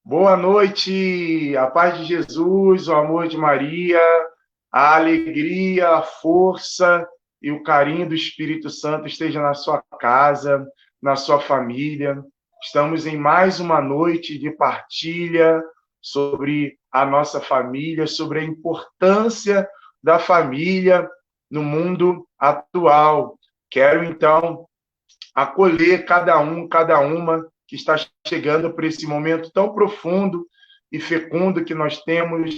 Boa noite, a paz de Jesus, o amor de Maria, a alegria, a força e o carinho do Espírito Santo esteja na sua casa, na sua família. Estamos em mais uma noite de partilha sobre a nossa família, sobre a importância da família no mundo atual. Quero, então, acolher cada um, cada uma que está chegando por esse momento tão profundo e fecundo que nós temos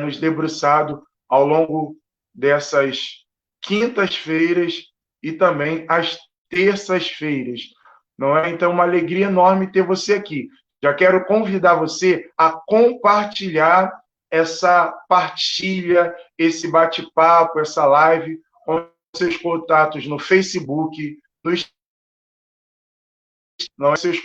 nos debruçado ao longo dessas quintas-feiras e também às terças-feiras. Não é? Então, uma alegria enorme ter você aqui. Já quero convidar você a compartilhar essa partilha, esse bate-papo, essa live com seus contatos no Facebook, no seus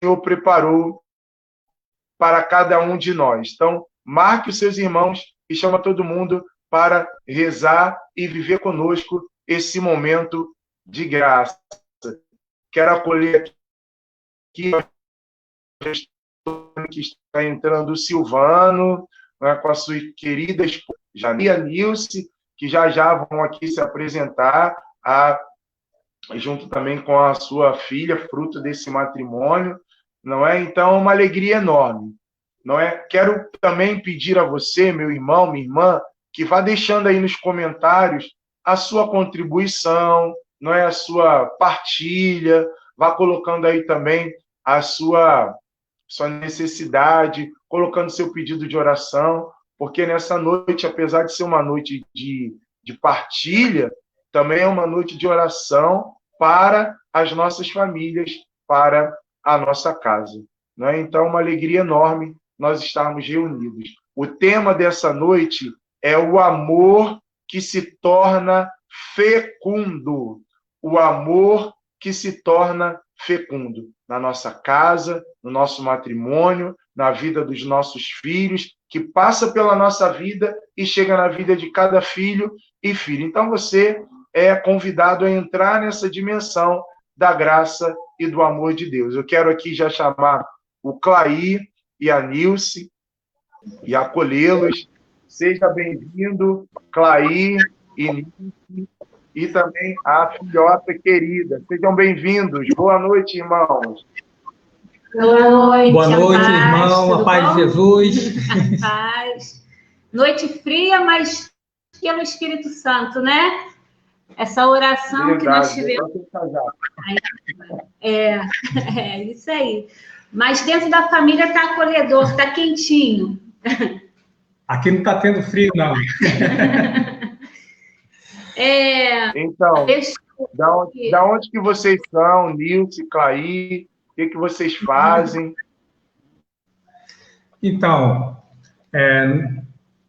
Senhor preparou para cada um de nós. Então, marque os seus irmãos e chama todo mundo para rezar e viver conosco esse momento de graça. Quero acolher aqui que está entrando o Silvano, né, com a sua querida esposa, Jania Nilce, que já vão aqui se apresentar, junto também com a sua filha, fruto desse matrimônio, não é? Então, uma alegria enorme, não é? Quero também pedir a você, meu irmão, minha irmã, que vá deixando aí nos comentários a sua contribuição, não é? A sua partilha, vá colocando aí também a sua necessidade, colocando seu pedido de oração, porque nessa noite, apesar de ser uma noite de partilha, também é uma noite de oração para as nossas famílias, para a nossa casa. Não é? Então, uma alegria enorme nós estarmos reunidos. O tema dessa noite é o amor que se torna fecundo. O amor que se torna fecundo na nossa casa, no nosso matrimônio, na vida dos nossos filhos, que passa pela nossa vida e chega na vida de cada filho e filha. Então, você é convidado a entrar nessa dimensão da graça e do amor de Deus. Eu quero aqui já chamar o Clair e a Nilce e acolhê-los. Seja bem-vindo, Clair e Nilce, e também a filhota querida. Sejam bem-vindos. Boa noite, irmãos. Boa noite, irmão. A paz de Jesus. A paz. Noite fria, mas pelo Espírito Santo, né? Essa oração verdade, que nós tivemos. É isso aí. Mas dentro da família está acolhedor, está quentinho. Aqui não está tendo frio, não. Então, da onde que vocês são, Nilce, Clair? O que vocês fazem? Então,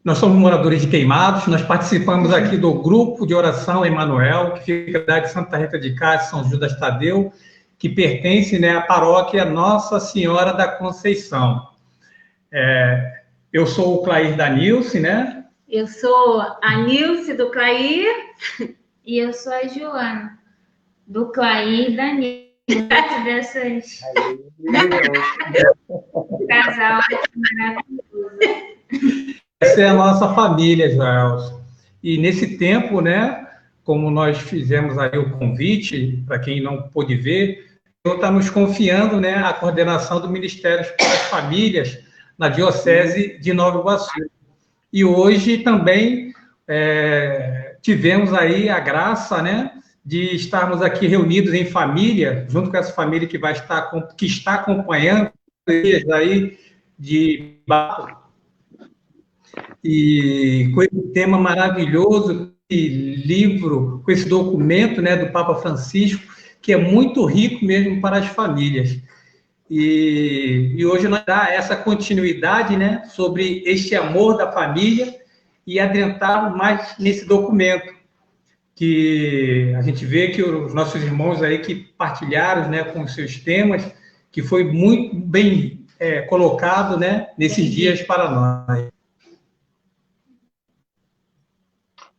nós somos moradores de Queimados, nós participamos aqui do grupo de oração Emanuel, que fica na cidade de Santa Rita de Cássia, São Judas Tadeu, que pertence, né, à paróquia Nossa Senhora da Conceição. Eu sou o Clair da Nilce, né? Eu sou a Nilce do Clair. E eu sou a Joana, do Clair e da Nilce. Dessas... Casal maravilhoso. Essa é a nossa família, Joel. E nesse tempo, né, como nós fizemos aí o convite, para quem não pôde ver, o Senhor está nos confiando, né, a coordenação do Ministério para as Famílias na Diocese de Nova Iguaçu. E hoje também tivemos aí a graça, né, de estarmos aqui reunidos em família, junto com essa família que está acompanhando aí de e com esse tema maravilhoso, esse livro, com esse documento, né, do Papa Francisco, que é muito rico mesmo para as famílias. E hoje nós dá essa continuidade, né, sobre este amor da família e adentrar mais nesse documento, que a gente vê que os nossos irmãos aí que partilharam, né, com os seus temas, que foi muito bem colocado, né, nesses dias para nós.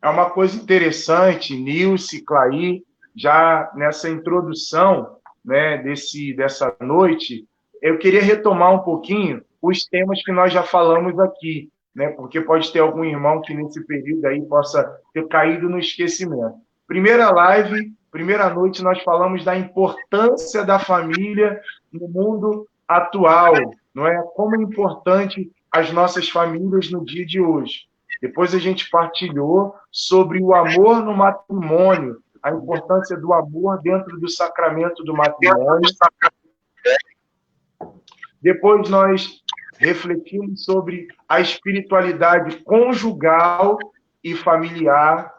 é uma coisa interessante, Nilce, Clay, já nessa introdução, né, dessa noite, eu queria retomar um pouquinho os temas que nós já falamos aqui, né, porque pode ter algum irmão que nesse período aí possa ter caído no esquecimento. Primeira live, primeira noite, nós falamos da importância da família no mundo atual, não é? Como é importante as nossas famílias no dia de hoje. Depois a gente partilhou sobre o amor no matrimônio, a importância do amor dentro do sacramento do matrimônio. Depois nós refletimos sobre a espiritualidade conjugal e familiar.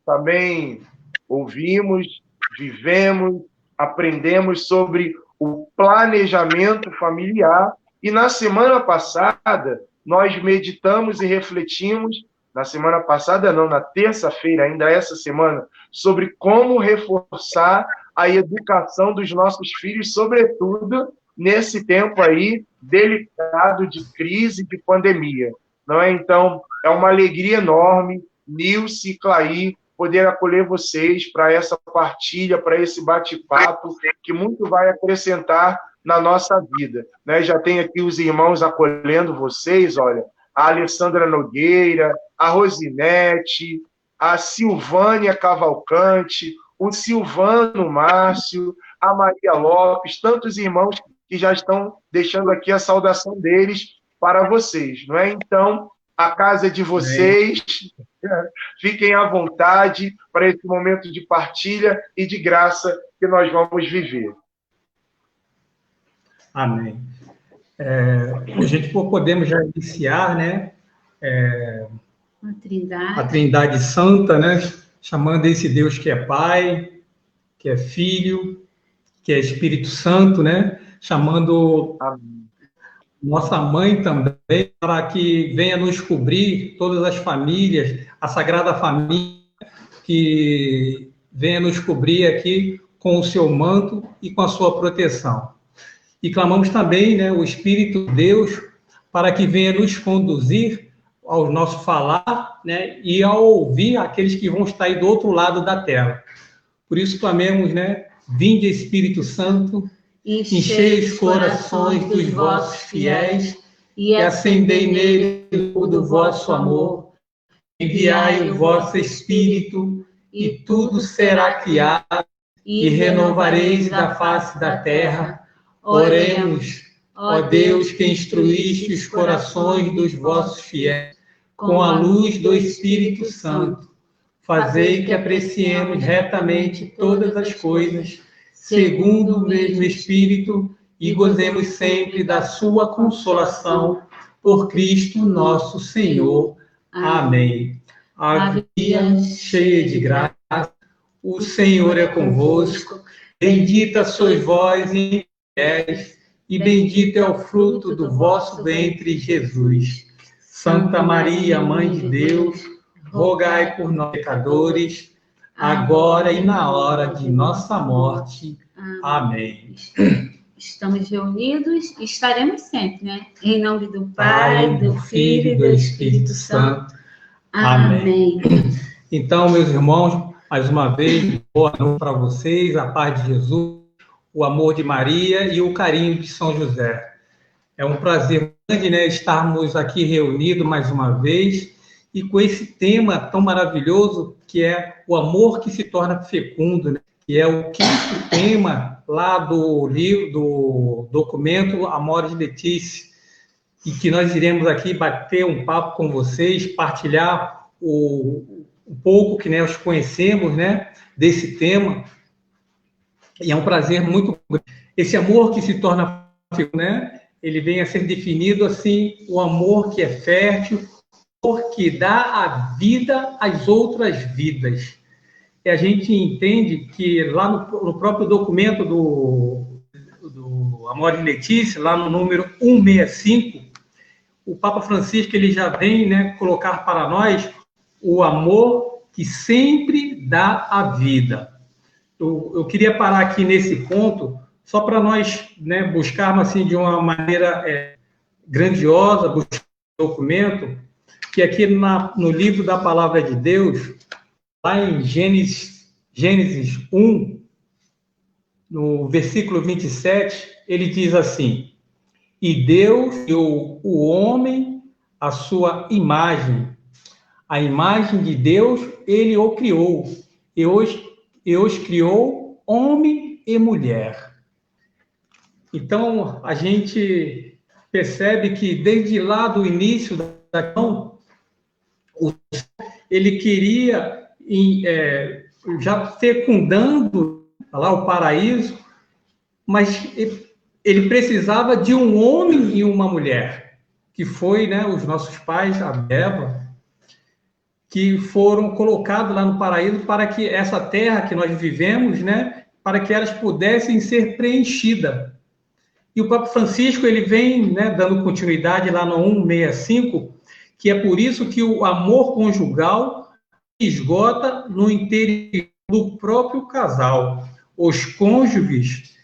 Também ouvimos, vivemos, aprendemos sobre o planejamento familiar. E na semana passada, nós meditamos e refletimos, na semana passada não, na terça-feira, ainda essa semana, sobre como reforçar a educação dos nossos filhos, sobretudo nesse tempo aí delicado de crise, de pandemia. Não é? Então, é uma alegria enorme, Nilce e Clay, poder acolher vocês para essa partilha, para esse bate-papo, que muito vai acrescentar na nossa vida. Né? Já tem aqui os irmãos acolhendo vocês, olha, a Alessandra Nogueira, a Rosinete, a Silvânia Cavalcante, o Silvano Márcio, a Maria Lopes, tantos irmãos que já estão deixando aqui a saudação deles para vocês. Não é? Então, a casa é de vocês, fiquem à vontade para esse momento de partilha e de graça que nós vamos viver. Amém. A gente podemos já iniciar, né? A Trindade Santa, né? Chamando esse Deus que é Pai, que é Filho, que é Espírito Santo, né? Chamando nossa mãe também, para que venha nos cobrir, todas as famílias, a Sagrada Família, que venha nos cobrir aqui com o seu manto e com a sua proteção. E clamamos também, né, o Espírito de Deus para que venha nos conduzir ao nosso falar, né, e ao ouvir aqueles que vão estar aí do outro lado da tela. Por isso clamemos, né, vinde Espírito Santo, enchei os corações dos vossos fiéis e acendei nele o do vosso amor. Enviai o vosso Espírito e tudo será criado e renovareis da face da terra. Oremos, ó Deus, que instruíste os corações dos vossos fiéis com a luz do Espírito Santo. Fazei que apreciemos retamente todas as coisas, segundo o mesmo Espírito, e gozemos sempre da sua consolação, por Cristo nosso Senhor. Amém. Ave Maria, cheia de graça, o Senhor é convosco. Bendita sois vós entre mulheres, e bendito é o fruto do vosso ventre, Jesus. Santa Maria, Mãe de Deus, rogai por nós, pecadores, agora e na hora de nossa morte. Amém. Estamos reunidos e estaremos sempre, né? Em nome do Pai, do Filho e do Espírito Santo. Amém. Então, meus irmãos, mais uma vez, boa noite para vocês, a paz de Jesus, o amor de Maria e o carinho de São José. É um prazer grande, né, estarmos aqui reunidos mais uma vez e com esse tema tão maravilhoso que é o amor que se torna fecundo, né? Que é o quinto tema lá do livro, do documento Amoris Laetitia, e que nós iremos aqui bater um papo com vocês, partilhar um pouco que nós conhecemos, né, desse tema. E é um prazer muito grande. Esse amor que se torna fecundo, né, ele vem a ser definido assim, o amor que é fértil, o amor que dá a vida às outras vidas. E a gente entende que lá no próprio documento do Amoris Laetitia, lá no número 165, o Papa Francisco ele já vem, né, colocar para nós o amor que sempre dá a vida. Eu queria parar aqui nesse ponto, só para nós, né, buscarmos assim, de uma maneira grandiosa, buscar o documento, que aqui no livro da Palavra de Deus, lá em Gênesis 1, no versículo 27, ele diz assim: e Deus criou o homem à sua imagem. A imagem de Deus, ele o criou. E os criou homem e mulher. Então, a gente percebe que desde lá do início da questão, ele queria já fecundando lá o paraíso, mas ele precisava de um homem e uma mulher, que foi, né, os nossos pais, Adão e Eva, que foram colocados lá no paraíso para que essa terra que nós vivemos, né, para que elas pudessem ser preenchidas. E o Papa Francisco, ele vem, né, dando continuidade lá no 165, que é por isso que o amor conjugal esgota no interior do próprio casal. Os cônjuges,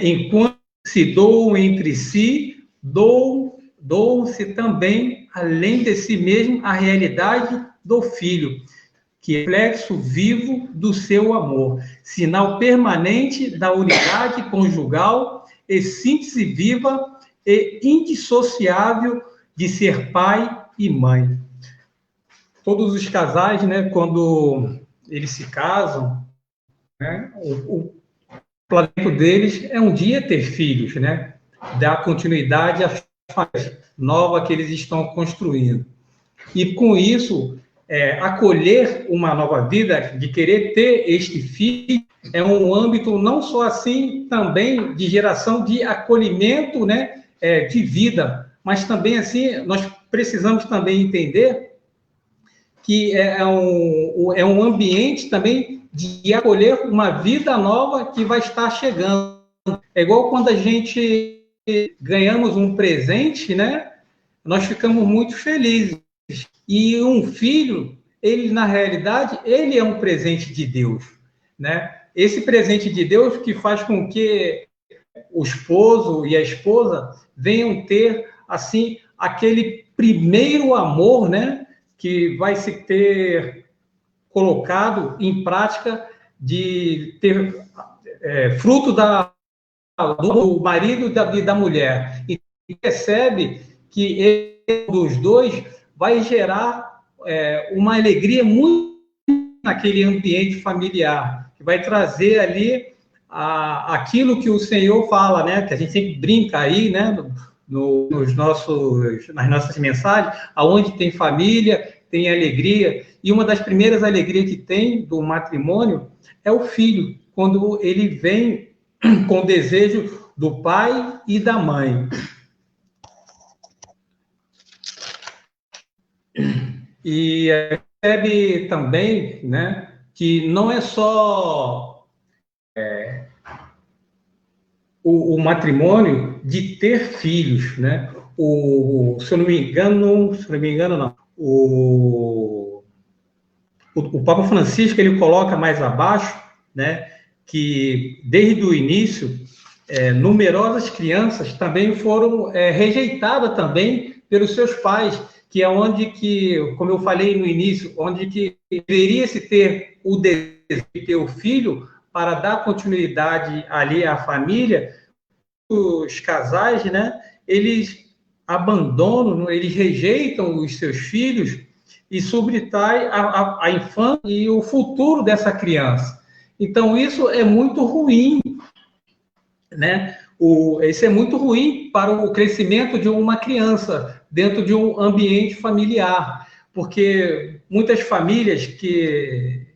enquanto se doam entre si, doam-se também, além de si mesmo, a realidade do filho, que é reflexo vivo do seu amor, sinal permanente da unidade conjugal e síntese viva e indissociável de ser pai e mãe. Todos os casais, né, quando eles se casam, né, o planejamento deles é um dia ter filhos, né, dar continuidade à família nova que eles estão construindo. E com isso, acolher uma nova vida, de querer ter este filho, é um âmbito não só assim, também de geração de acolhimento, né, de vida, mas também assim, nós precisamos também entender que é um ambiente também de acolher uma vida nova que vai estar chegando. É igual quando a gente ganhamos um presente, né, nós ficamos muito felizes. E um filho, ele, na realidade, ele é um presente de Deus, né? Esse presente de Deus que faz com que o esposo e a esposa venham ter, assim, aquele primeiro amor, né? Que vai se ter colocado em prática de ter fruto do marido e da mulher. E percebe que dos dois vai gerar uma alegria muito naquele ambiente familiar, que vai trazer ali aquilo que o Senhor fala, né? Que a gente sempre brinca aí, né? Nas nossas mensagens, aonde tem família, tem alegria. E uma das primeiras alegrias que tem do matrimônio é o filho, quando ele vem com o desejo do pai e da mãe. E percebe também, né, que não é só o matrimônio de ter filhos, né? Se eu não me engano, não. O Papa Francisco, ele coloca mais abaixo, né, que desde o início numerosas crianças também foram rejeitadas também pelos seus pais, que é onde que, como eu falei no início, onde que deveria se ter o desejo de ter o filho para dar continuidade ali à família. Os casais, né, eles abandonam, eles rejeitam os seus filhos e subtrai a infância e o futuro dessa criança. Então, isso é muito ruim, né? Isso é muito ruim para o crescimento de uma criança dentro de um ambiente familiar, porque muitas famílias que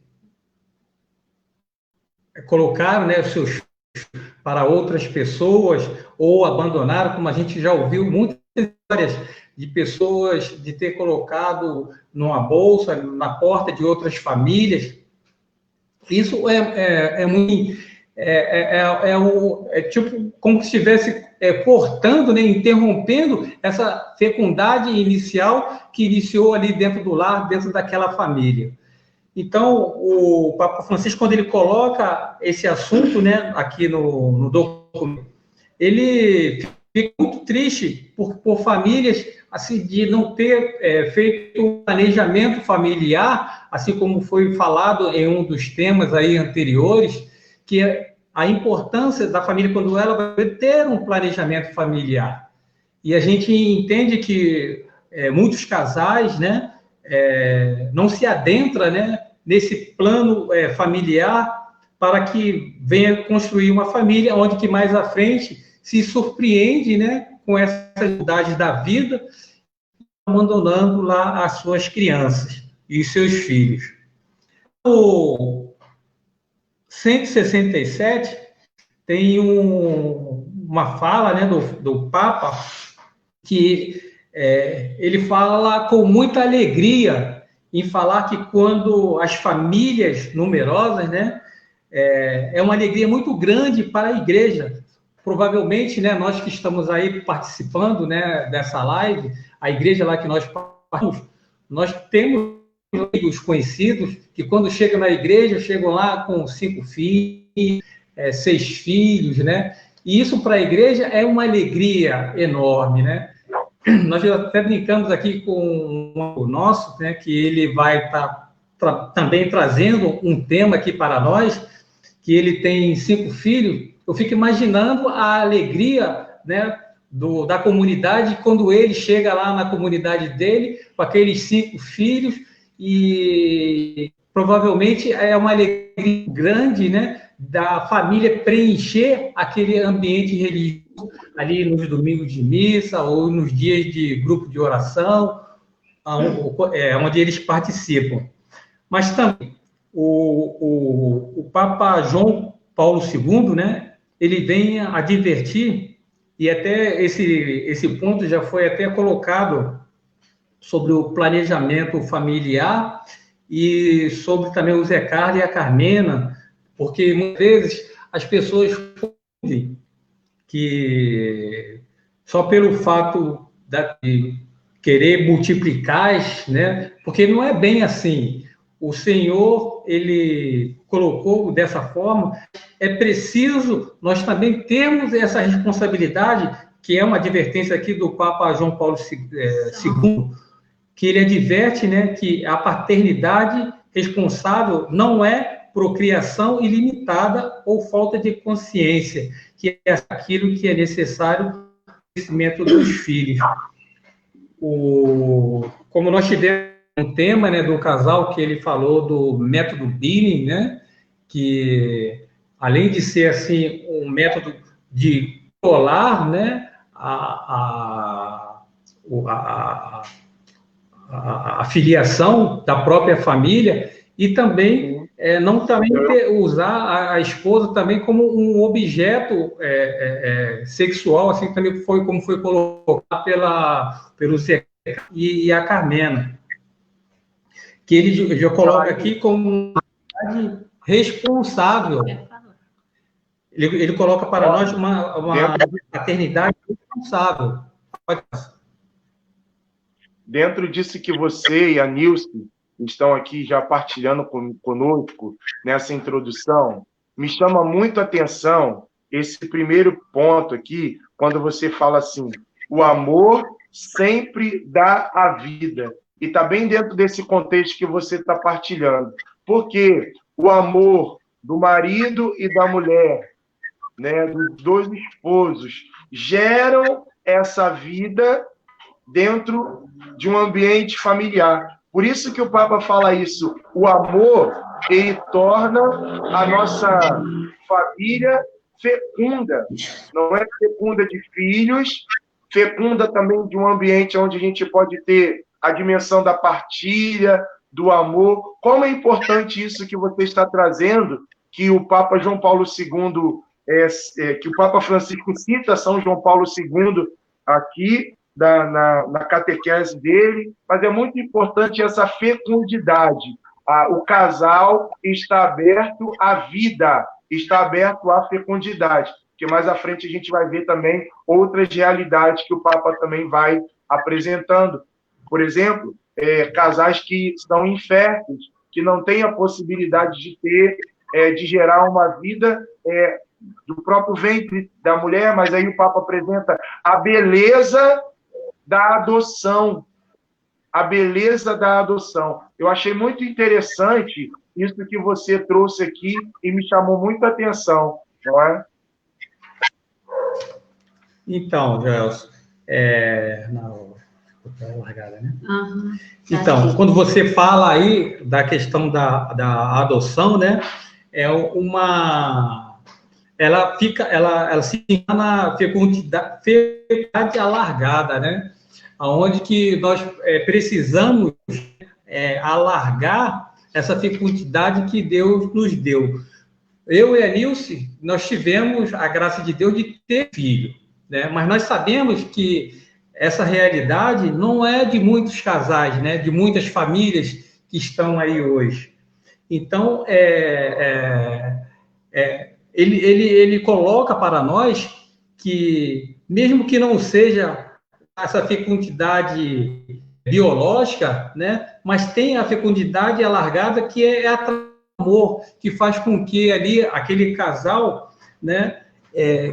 colocaram, né, seus filhos para outras pessoas ou abandonaram, como a gente já ouviu muitas histórias de pessoas de ter colocado numa bolsa, na porta de outras famílias. Isso é muito... tipo como se estivesse cortando, né, interrompendo essa fecundade inicial que iniciou ali dentro do lar, dentro daquela família. Então, o Papa Francisco, quando ele coloca esse assunto, né, aqui no documento, ele fico muito triste por famílias assim de não ter feito um planejamento familiar, assim como foi falado em um dos temas aí anteriores, que é a importância da família quando ela vai ter um planejamento familiar. E a gente entende que muitos casais, né, não se adentram, né, nesse plano familiar para que venha construir uma família onde que mais à frente se surpreende, né, com essas dificuldades da vida, abandonando lá as suas crianças e seus filhos. O 167 tem uma fala, né, do Papa, que ele fala com muita alegria em falar que quando as famílias numerosas, né, é uma alegria muito grande para a igreja. Provavelmente, né, nós que estamos aí participando, né, dessa live, a igreja lá que nós participamos, nós temos amigos conhecidos que quando chegam na igreja, chegam lá com 5 filhos, 6 filhos, né? E isso para a igreja é uma alegria enorme, né? Nós até brincamos aqui com o nosso, né, que ele vai estar também trazendo um tema aqui para nós, que ele tem 5 filhos. Eu fico imaginando a alegria, né, da comunidade quando ele chega lá na comunidade dele com aqueles 5 filhos e provavelmente é uma alegria grande, né, da família preencher aquele ambiente religioso ali nos domingos de missa ou nos dias de grupo de oração, onde eles participam. Mas também o Papa João Paulo II, né, ele vem advertir, e até esse ponto já foi até colocado sobre o planejamento familiar e sobre também o Zé Carlos e a Carmena, porque muitas vezes as pessoas confundem que só pelo fato de querer multiplicar, né, porque não é bem assim. O Senhor, ele colocou dessa forma, é preciso nós também termos essa responsabilidade, que é uma advertência aqui do Papa João Paulo II, que ele adverte, né, que a paternidade responsável não é procriação ilimitada ou falta de consciência, que é aquilo que é necessário para o crescimento dos filhos. Como nós tivemos um tema, né, do casal que ele falou do método Billing, né, que além de ser assim um método de controlar, né, a filiação da própria família e também não também usar a esposa também como um objeto sexual, assim também como foi colocado pelo Zé e a Carmena, que ele já coloca aqui como uma responsável. Ele coloca para nós uma paternidade responsável. Dentro disso que você e a Nilce estão aqui já partilhando conosco nessa introdução, me chama muito a atenção esse primeiro ponto aqui, quando você fala assim, o amor sempre dá a vida. E está bem dentro desse contexto que você está partilhando. Porque o amor do marido e da mulher, né, dos 2 esposos, geram essa vida dentro de um ambiente familiar. Por isso que o Papa fala isso. O amor, ele torna a nossa família fecunda. Não é fecunda de filhos, fecunda também de um ambiente onde a gente pode ter a dimensão da partilha, do amor. Como é importante isso que você está trazendo, que o Papa João Paulo II, que o Papa Francisco cita São João Paulo II aqui, na catequese dele, mas é muito importante essa fecundidade. O casal está aberto à vida, está aberto à fecundidade, porque mais à frente a gente vai ver também outras realidades que o Papa também vai apresentando. Por exemplo, casais que estão inférteis, que não têm a possibilidade de gerar uma vida do próprio ventre da mulher, mas aí o Papa apresenta a beleza da adoção. A beleza da adoção. Eu achei muito interessante isso que você trouxe aqui e me chamou muita atenção, não é? Então, Gelson, não, largada, né? Uhum. Então, quando você fala aí da questão da adoção, né? É uma... Ela se encontra na fecundidade alargada, né? Onde que nós precisamos alargar essa fecundidade que Deus nos deu. Eu e a Nilce, nós tivemos a graça de Deus de ter filho, né? Mas nós sabemos que essa realidade não é de muitos casais, né? De muitas famílias que estão aí hoje. Então, ele coloca para nós que, mesmo que não seja essa fecundidade biológica, né, mas tem a fecundidade alargada, que é a amor, que faz com que ali aquele casal, né,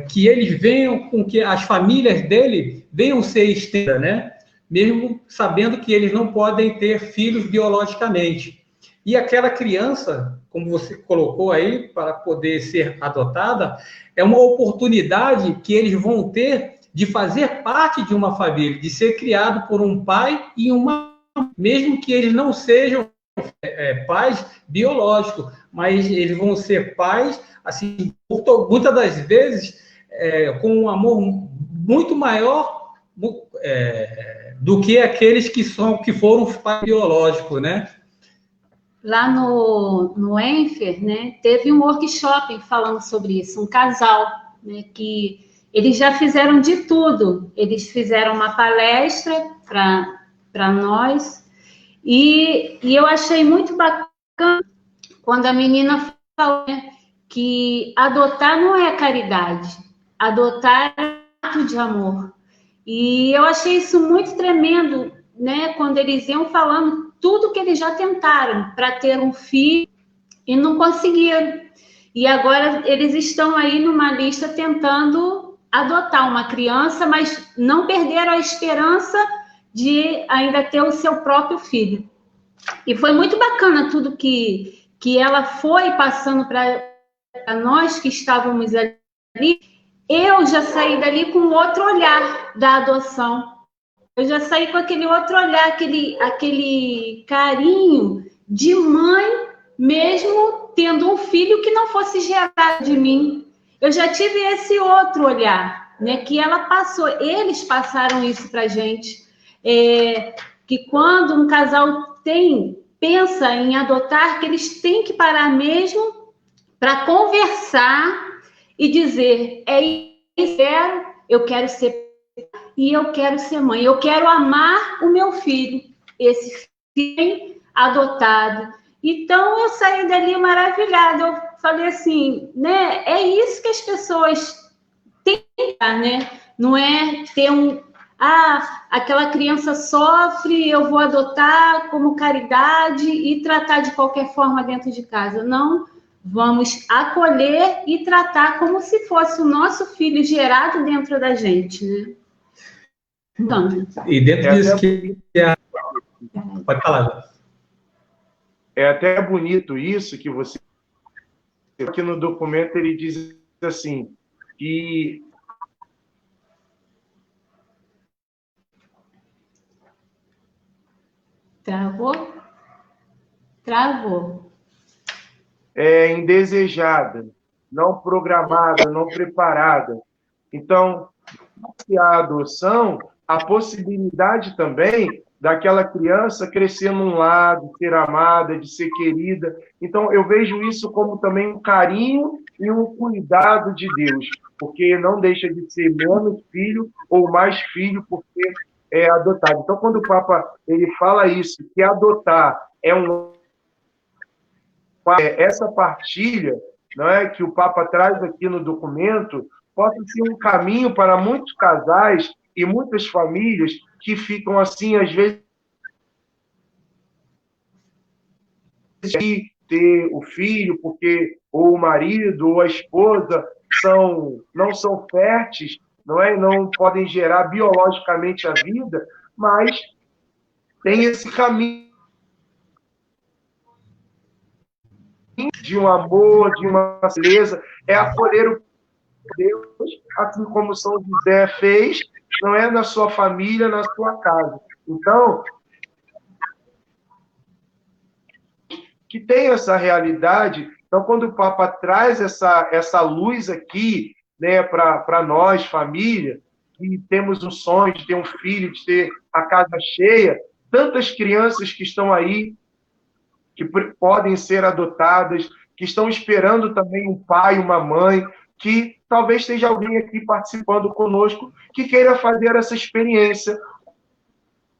que eles venham, com que as famílias dele venham ser extensas, né, mesmo sabendo que eles não podem ter filhos biologicamente. E aquela criança, como você colocou aí, para poder ser adotada, é uma oportunidade que eles vão ter de fazer parte de uma família, de ser criado por um pai e uma mãe, mesmo que eles não sejam pais biológicos, mas eles vão ser pais, assim, muitas das vezes, com um amor muito maior do que aqueles que foram pais biológicos, né? Lá no Enfer, né, teve um workshop falando sobre isso, um casal, né, que eles já fizeram de tudo. Eles fizeram uma palestra para nós, e eu achei muito bacana quando a menina falou, né, que adotar não é caridade, adotar é um ato de amor. E eu achei isso muito tremendo, né, quando eles iam falando tudo que eles já tentaram para ter um filho e não conseguiram. E agora eles estão aí numa lista tentando adotar uma criança, mas não perderam a esperança de ainda ter o seu próprio filho. E foi muito bacana tudo que ela foi passando para nós que estávamos ali. Eu já saí dali com outro olhar da adoção. Eu já saí com aquele outro olhar, aquele carinho de mãe, mesmo tendo um filho que não fosse gerado de mim. Eu já tive esse outro olhar, né? Que ela passou, eles passaram isso para a gente. Que quando um casal pensa em adotar, que eles têm que parar mesmo para conversar e dizer: é isso, eu quero ser e eu quero ser mãe, eu quero amar o meu filho, esse filho adotado. Então, eu saí dali maravilhada. Eu falei assim, né? É isso que as pessoas têm, né? Não é ter aquela criança sofre, eu vou adotar como caridade e tratar de qualquer forma dentro de casa. Não, vamos acolher e tratar como se fosse o nosso filho gerado dentro da gente, né? Então, e dentro disso que... Pode falar. É até bonito isso que você... Aqui no documento ele diz assim, que... Travou? Travou. É indesejada, não programada, não preparada. Então, a adoção, a possibilidade também daquela criança crescer num lar, de ser amada, de ser querida. Então, eu vejo isso como também um carinho e um cuidado de Deus, porque não deixa de ser menos filho ou mais filho porque é adotado. Então, quando o Papa ele fala isso, que adotar é essa partilha, não é, que o Papa traz aqui no documento, possa ser um caminho para muitos casais e muitas famílias que ficam assim, às vezes, de ter o filho, porque ou o marido ou a esposa não são férteis, não é? Não podem gerar biologicamente a vida, mas tem esse caminho de um amor, de uma beleza, é acolher o Deus, assim como São José fez, não é, na sua família, na sua casa. Então, que tem essa realidade. Então, quando o Papa traz essa luz aqui, né, para nós, família, que temos um sonho de ter um filho, de ter a casa cheia, tantas crianças que estão aí, que podem ser adotadas, que estão esperando também um pai, uma mãe, que talvez esteja alguém aqui participando conosco que queira fazer essa experiência.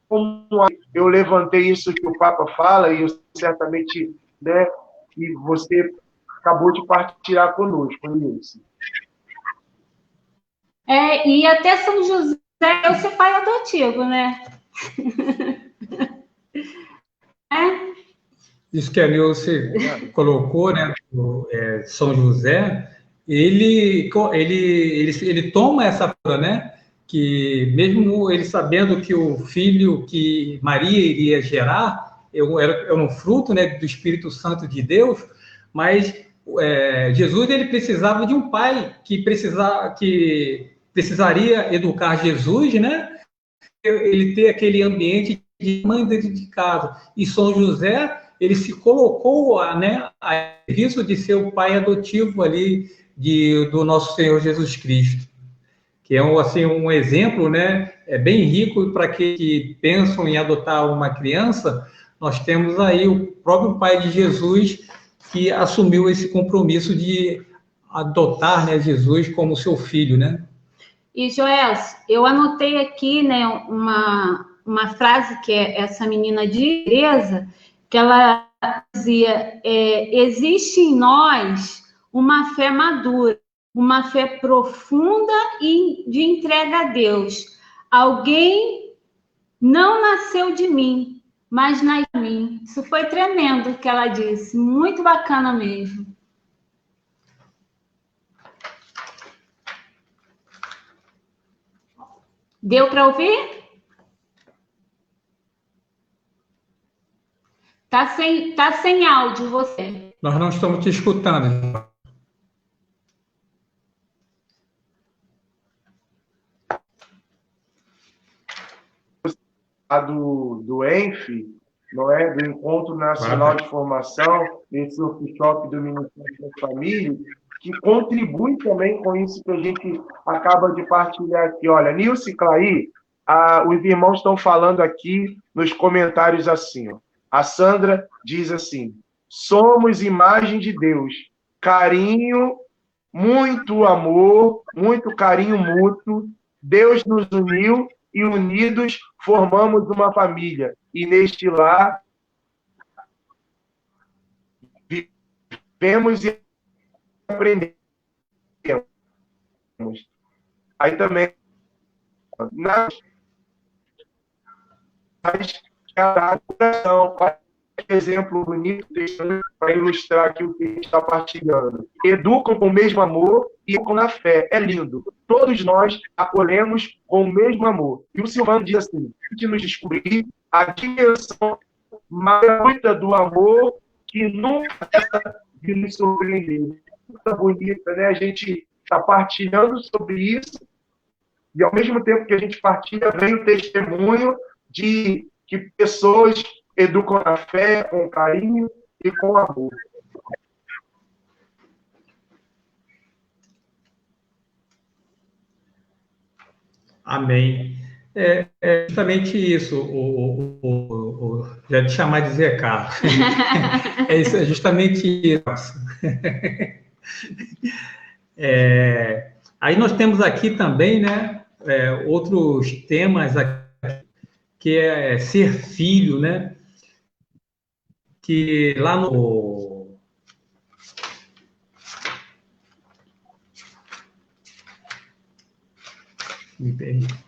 Como eu levantei isso que o Papa fala, e eu certamente, né, que você acabou de partilhar conosco, isso. E até São José é ser pai adotivo, né? Isso que a Nilce colocou, né, São José, ele toma essa coisa, né, que mesmo ele sabendo que o filho que Maria iria gerar era um fruto, né, do Espírito Santo de Deus, mas Jesus ele precisava de um pai que precisaria educar Jesus, né, ele ter aquele ambiente de mãe dentro de casa. E São José ele se colocou, né, a serviço de ser o pai adotivo ali do nosso Senhor Jesus Cristo, que é assim, um exemplo, né, bem rico para que pensam em adotar uma criança. Nós temos aí o próprio pai de Jesus que assumiu esse compromisso de adotar, né, Jesus como seu filho, né? E, Joelson, eu anotei aqui, né, uma frase que é essa menina de Teresa, que ela dizia, existe em nós uma fé madura, uma fé profunda e de entrega a Deus. Alguém não nasceu de mim, mas nasceu de mim. Isso foi tremendo o que ela disse, muito bacana mesmo. Deu para ouvir? Tá sem áudio você. Nós não estamos te escutando. Do ENF, não é? Do Encontro Nacional de Formação, esse workshop do Ministério da Família, que contribui também com isso que a gente acaba de partilhar aqui. Olha, Nilce e Clay, os irmãos estão falando aqui nos comentários assim, ó. A Sandra diz assim, somos imagem de Deus, carinho, muito amor, muito carinho mútuo, Deus nos uniu e unidos formamos uma família. E neste lar vivemos e aprendemos. Aí também, cada coração, exemplo bonito para ilustrar aqui o que a gente está partilhando. Educam com o mesmo amor e educam na fé. É lindo. Todos nós acolhemos com o mesmo amor. E o Silvano diz assim, de nos descobrir a dimensão maior do amor que nunca de nos surpreender. Muito bonita, né? A gente está partilhando sobre isso e, ao mesmo tempo que a gente partilha, vem o testemunho de que pessoas educam na fé, com carinho e com amor. Amém. É justamente isso, já te chamar de Zé Carlos. É justamente isso. Aí nós temos aqui também, né, outros temas aqui, que é ser filho, né? Que lá no...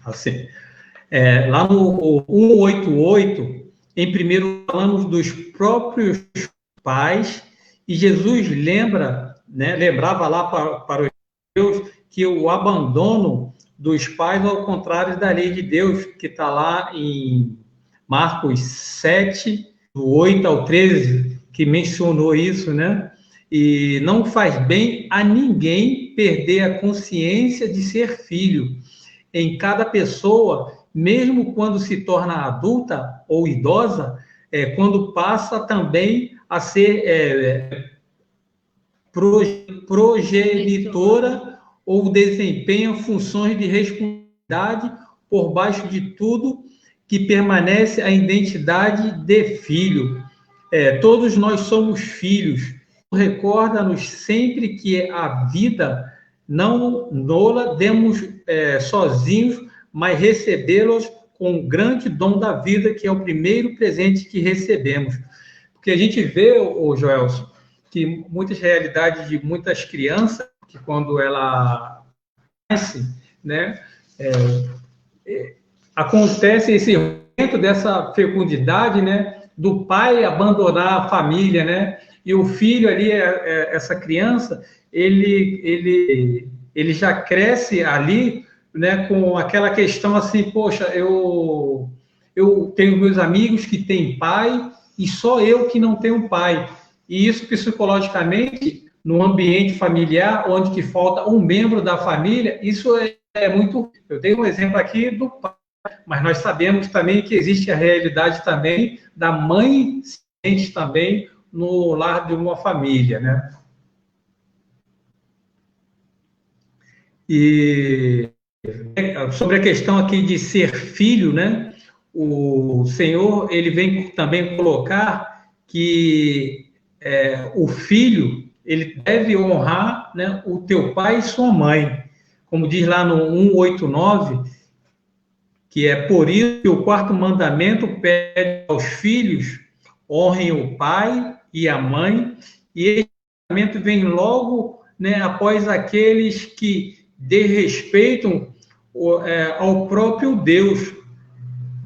Assim, lá no 188, em primeiro falamos dos próprios pais, e Jesus lembrava lá para os que o abandono dos pais, ao contrário da lei de Deus, que está lá em Marcos 7, do 8 ao 13, que mencionou isso, né? E não faz bem a ninguém perder a consciência de ser filho. Em cada pessoa, mesmo quando se torna adulta ou idosa, quando passa também a ser progenitora ou desempenha funções de responsabilidade por baixo de tudo que permanece a identidade de filho. Todos nós somos filhos. Recorda-nos sempre que a vida não nola demos sozinhos, mas recebê-los com o grande dom da vida, que é o primeiro presente que recebemos. Porque a gente vê, Joelson, que muitas realidades de muitas crianças, que quando ela nasce, né, acontece esse momento dessa fecundidade, né, do pai abandonar a família, né, e o filho ali, essa criança, ele já cresce ali, né, com aquela questão assim, poxa, eu tenho meus amigos que têm pai e só eu que não tenho pai. E isso psicologicamente, no ambiente familiar, onde que falta um membro da família, isso é muito... Eu dei um exemplo aqui do pai, mas nós sabemos também que existe a realidade também da mãe também no lar de uma família, né? E sobre a questão aqui de ser filho, né? O Senhor, ele vem também colocar que o filho, ele deve honrar, né, o teu pai e sua mãe, como diz lá no 189, que é por isso que o quarto mandamento pede aos filhos: honrem o pai e a mãe, e esse mandamento vem logo, né, após aqueles que desrespeitam ao próprio Deus,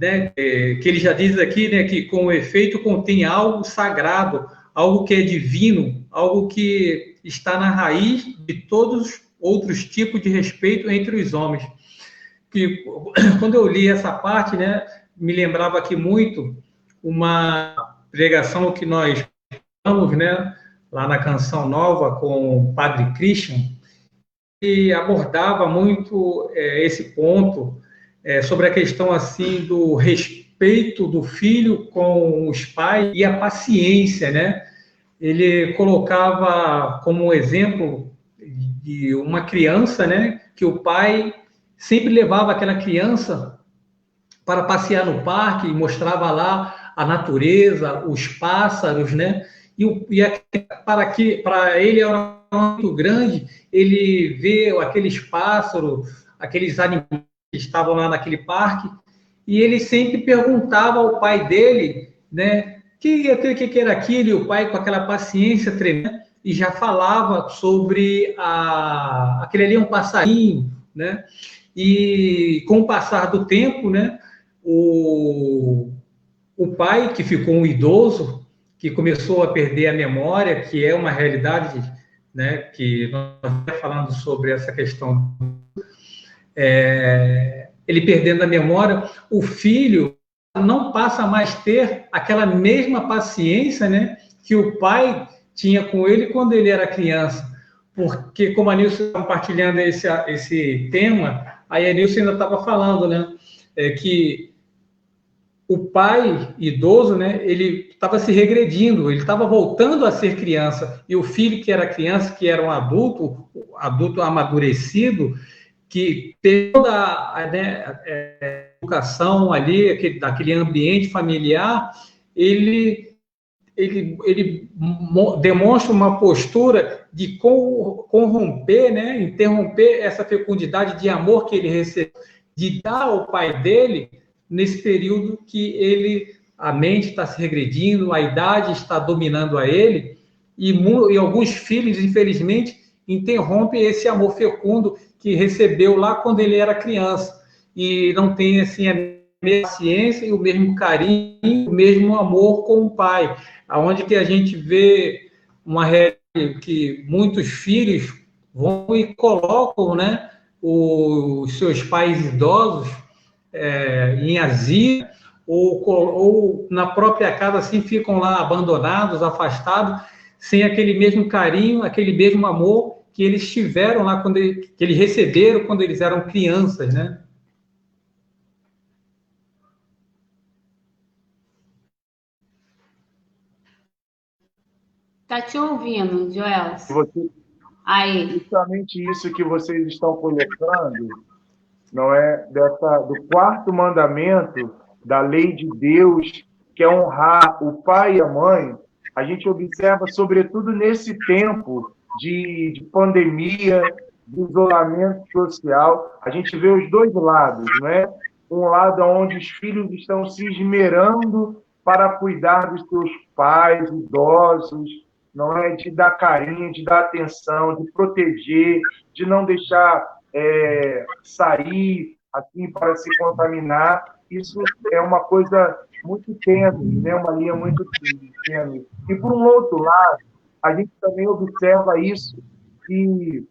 né, que ele já diz aqui, né, que com efeito contém algo sagrado, algo que é divino, algo que está na raiz de todos os outros tipos de respeito entre os homens. Que, quando eu li essa parte, né, me lembrava aqui muito uma pregação que nós falamos, né, lá na Canção Nova com o Padre Christian, e abordava muito esse ponto sobre a questão assim do respeito do filho com os pais e a paciência, né? Ele colocava como exemplo de uma criança, né, que o pai sempre levava aquela criança para passear no parque e mostrava lá a natureza, os pássaros, né? Para ele era muito grande ele vê aqueles pássaros, aqueles animais que estavam lá naquele parque, e ele sempre perguntava ao pai dele, né, o que era aquilo, e o pai, com aquela paciência tremenda, e já falava sobre aquele ali é um passarinho, né? E com o passar do tempo, né, o pai, que ficou um idoso, que começou a perder a memória, que é uma realidade, né, que nós estamos falando sobre essa questão, ele perdendo a memória, o filho não passa a mais ter aquela mesma paciência, né, que o pai tinha com ele quando ele era criança, porque, como a Nilce está compartilhando esse tema, aí a Nilce ainda estava falando, né, que o pai idoso, né, ele estava se regredindo, ele estava voltando a ser criança, e o filho que era criança, que era um adulto amadurecido, que teve toda a educação ali, daquele ambiente familiar, ele demonstra uma postura de corromper, né, interromper essa fecundidade de amor que ele recebeu, de dar ao pai dele, nesse período que a mente está se regredindo, a idade está dominando a ele, e alguns filhos, infelizmente, interrompem esse amor fecundo que recebeu lá quando ele era criança, e não tem assim, a mesma paciência e o mesmo carinho, o mesmo amor com o pai, aonde que a gente vê uma realidade que muitos filhos vão e colocam, né, os seus pais idosos em asilo, ou na própria casa, assim, ficam lá abandonados, afastados, sem aquele mesmo carinho, aquele mesmo amor que eles tiveram lá, que eles receberam quando eles eram crianças, né? Tá te ouvindo, Joel? Aí. Justamente isso que vocês estão colocando, não é, do quarto mandamento da lei de Deus, que é honrar o pai e a mãe. A gente observa, sobretudo nesse tempo de pandemia, de isolamento social, a gente vê os dois lados, não é? Um lado onde os filhos estão se esmerando para cuidar dos seus pais idosos, não é? De dar carinho, de dar atenção, de proteger, de não deixar sair assim para se contaminar. Isso é uma coisa muito tênue, né? Uma linha muito tênue. E, por um outro lado, a gente também observa isso, que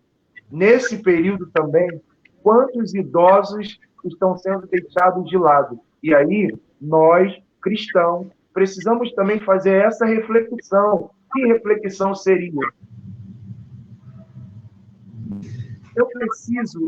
nesse período também, quantos idosos estão sendo deixados de lado. E aí, nós, cristãos, precisamos também fazer essa reflexão. Que reflexão seria? Eu preciso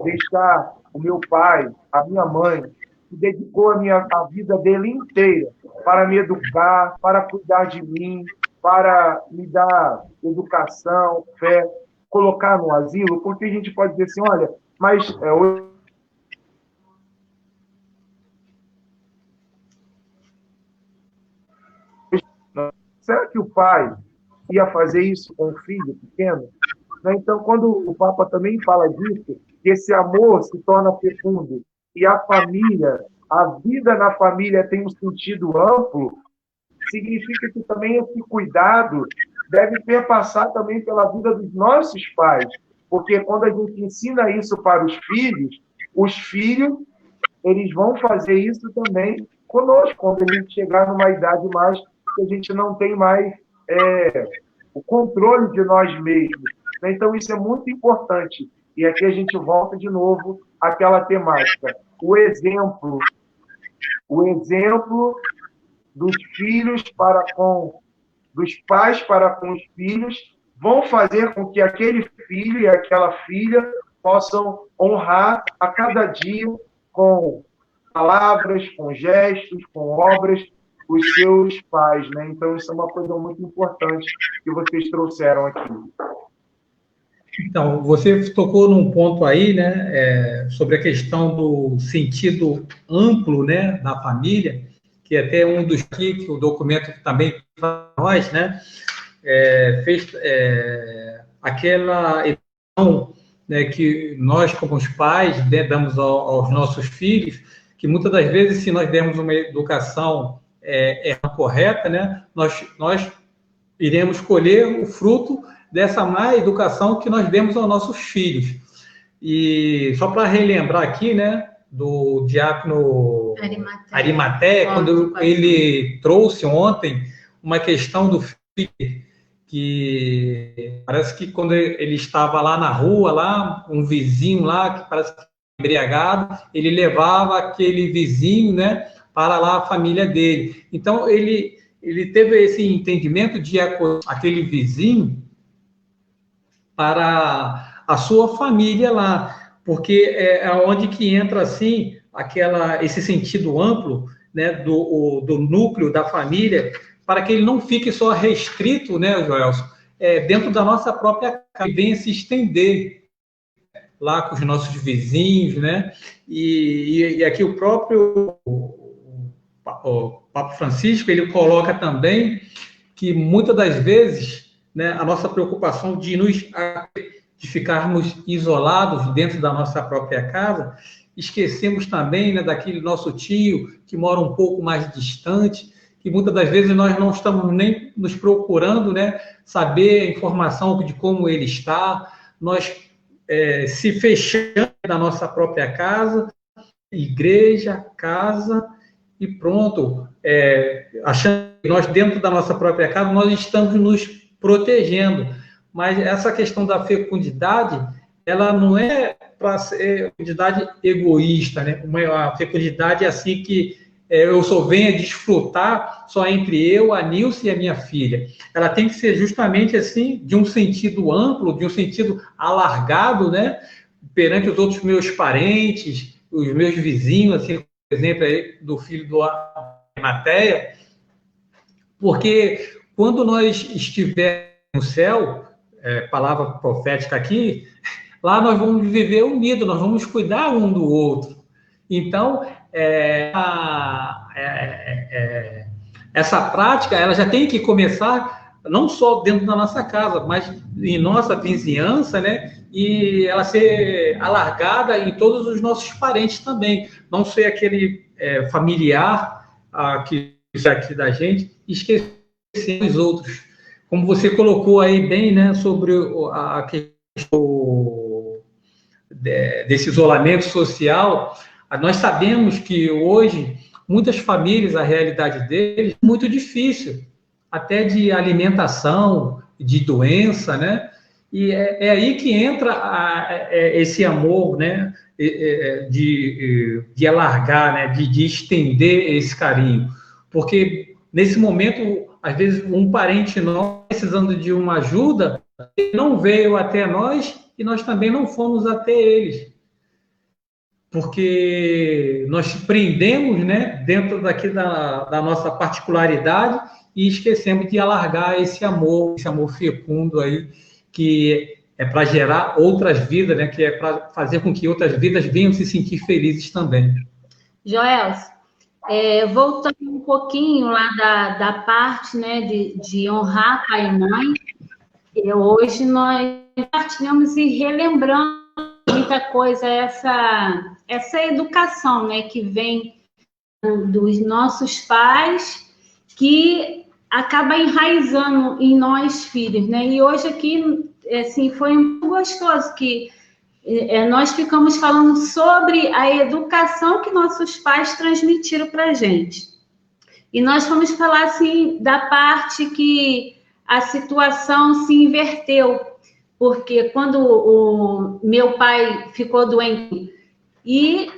deixar o meu pai, a minha mãe, que dedicou a vida dele inteira para me educar, para cuidar de mim, para me dar educação, fé, colocar no asilo, porque a gente pode dizer assim, olha, mas será que o pai ia fazer isso com o filho pequeno? Então, quando o Papa também fala disso, que esse amor se torna fecundo e a família, a vida na família tem um sentido amplo, significa que também esse cuidado deve perpassar também pela vida dos nossos pais, porque quando a gente ensina isso para os filhos, eles vão fazer isso também conosco, quando a gente chegar numa idade mais que a gente não tem mais o controle de nós mesmos. Então, isso é muito importante. E aqui a gente volta de novo àquela temática. O exemplo dos filhos dos pais para com os filhos vão fazer com que aquele filho e aquela filha possam honrar a cada dia com palavras, com gestos, com obras, os seus pais, né? Então, isso é uma coisa muito importante que vocês trouxeram aqui. Então, você tocou num ponto aí, né, sobre a questão do sentido amplo, né, da família, que até um dos que o documento também para nós, né, fez aquela educação, né, que nós, como os pais, né, damos aos nossos filhos, que muitas das vezes, se nós dermos uma educação correta, né, nós iremos colher o fruto dessa má educação que nós demos aos nossos filhos. E só para relembrar aqui, né, do diácono Arimateia, quando ele trouxe ontem uma questão do filho, que parece que quando ele estava lá na rua, lá, um vizinho lá, que parece que embriagado, ele levava aquele vizinho, né, para lá a família dele. Então, ele teve esse entendimento de aquele vizinho para a sua família lá, porque é onde que entra, assim, esse sentido amplo, né, do núcleo da família, para que ele não fique só restrito, né, Joelson, dentro da nossa própria casa, e venha se estender lá com os nossos vizinhos, né, e aqui o próprio Papa Francisco, ele coloca também que muitas das vezes, né, a nossa preocupação de ficarmos isolados dentro da nossa própria casa, esquecemos também, né, daquele nosso tio que mora um pouco mais distante, que muitas das vezes nós não estamos nem nos procurando, né, saber a informação de como ele está, nós se fechamos na nossa própria casa, igreja, casa, e pronto, achando que nós dentro da nossa própria casa nós estamos nos protegendo, mas essa questão da fecundidade, ela não é para ser fecundidade egoísta, né? Uma fecundidade assim que eu só venha desfrutar só entre eu, a Nilce e a minha filha. Ela tem que ser justamente assim, de um sentido amplo, de um sentido alargado, né? Perante os outros meus parentes, os meus vizinhos, assim, por exemplo, aí, do filho do Mateia, porque quando nós estivermos no céu, palavra profética aqui, lá nós vamos viver unidos, nós vamos cuidar um do outro. Então, essa prática ela já tem que começar não só dentro da nossa casa, mas em nossa vizinhança, né? E ela ser alargada em todos os nossos parentes também, não ser aquele familiar que é aqui da gente, esquecer os outros. Como você colocou aí bem, né, sobre a questão desse isolamento social, nós sabemos que hoje muitas famílias, a realidade deles é muito difícil, até de alimentação, de doença, né? E é aí que entra esse amor, né? De alargar, né? De estender esse carinho. Porque, nesse momento, às vezes, um parente nosso precisando de uma ajuda, ele não veio até nós e nós também não fomos até eles. Porque nós prendemos, né, dentro daqui da nossa particularidade e esquecemos de alargar esse amor fecundo aí, que é para gerar outras vidas, né, que é para fazer com que outras vidas venham se sentir felizes também. Joelson, voltando um pouquinho lá da parte, né, de honrar pai e mãe, hoje nós partilhamos e relembramos muita coisa, essa educação, né, que vem dos nossos pais, que acaba enraizando em nós, filhos, né? E hoje aqui, assim, foi muito gostoso que nós ficamos falando sobre a educação que nossos pais transmitiram para a gente. E nós vamos falar, assim, da parte que a situação se inverteu, porque quando o meu pai ficou doente, e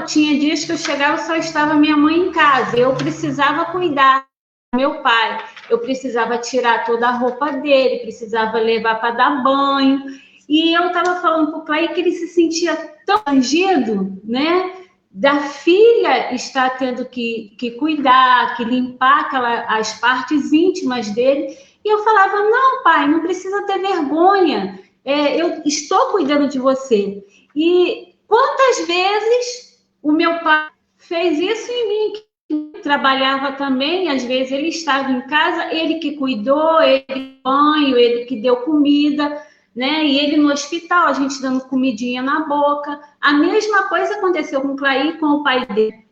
tinha dias que eu chegava e só estava minha mãe em casa, eu precisava cuidar do meu pai, eu precisava tirar toda a roupa dele, precisava levar para dar banho, e eu estava falando para o Clay que ele se sentia tão tangido, né, da filha estar tendo que cuidar, que limpar as partes íntimas dele. E eu falava, não, pai, não precisa ter vergonha, eu estou cuidando de você. E quantas vezes o meu pai fez isso em mim, que trabalhava também, às vezes ele estava em casa, ele que cuidou, ele que banho, ele que deu comida, né? E ele no hospital, a gente dando comidinha na boca. A mesma coisa aconteceu com o Clay e com o pai dele.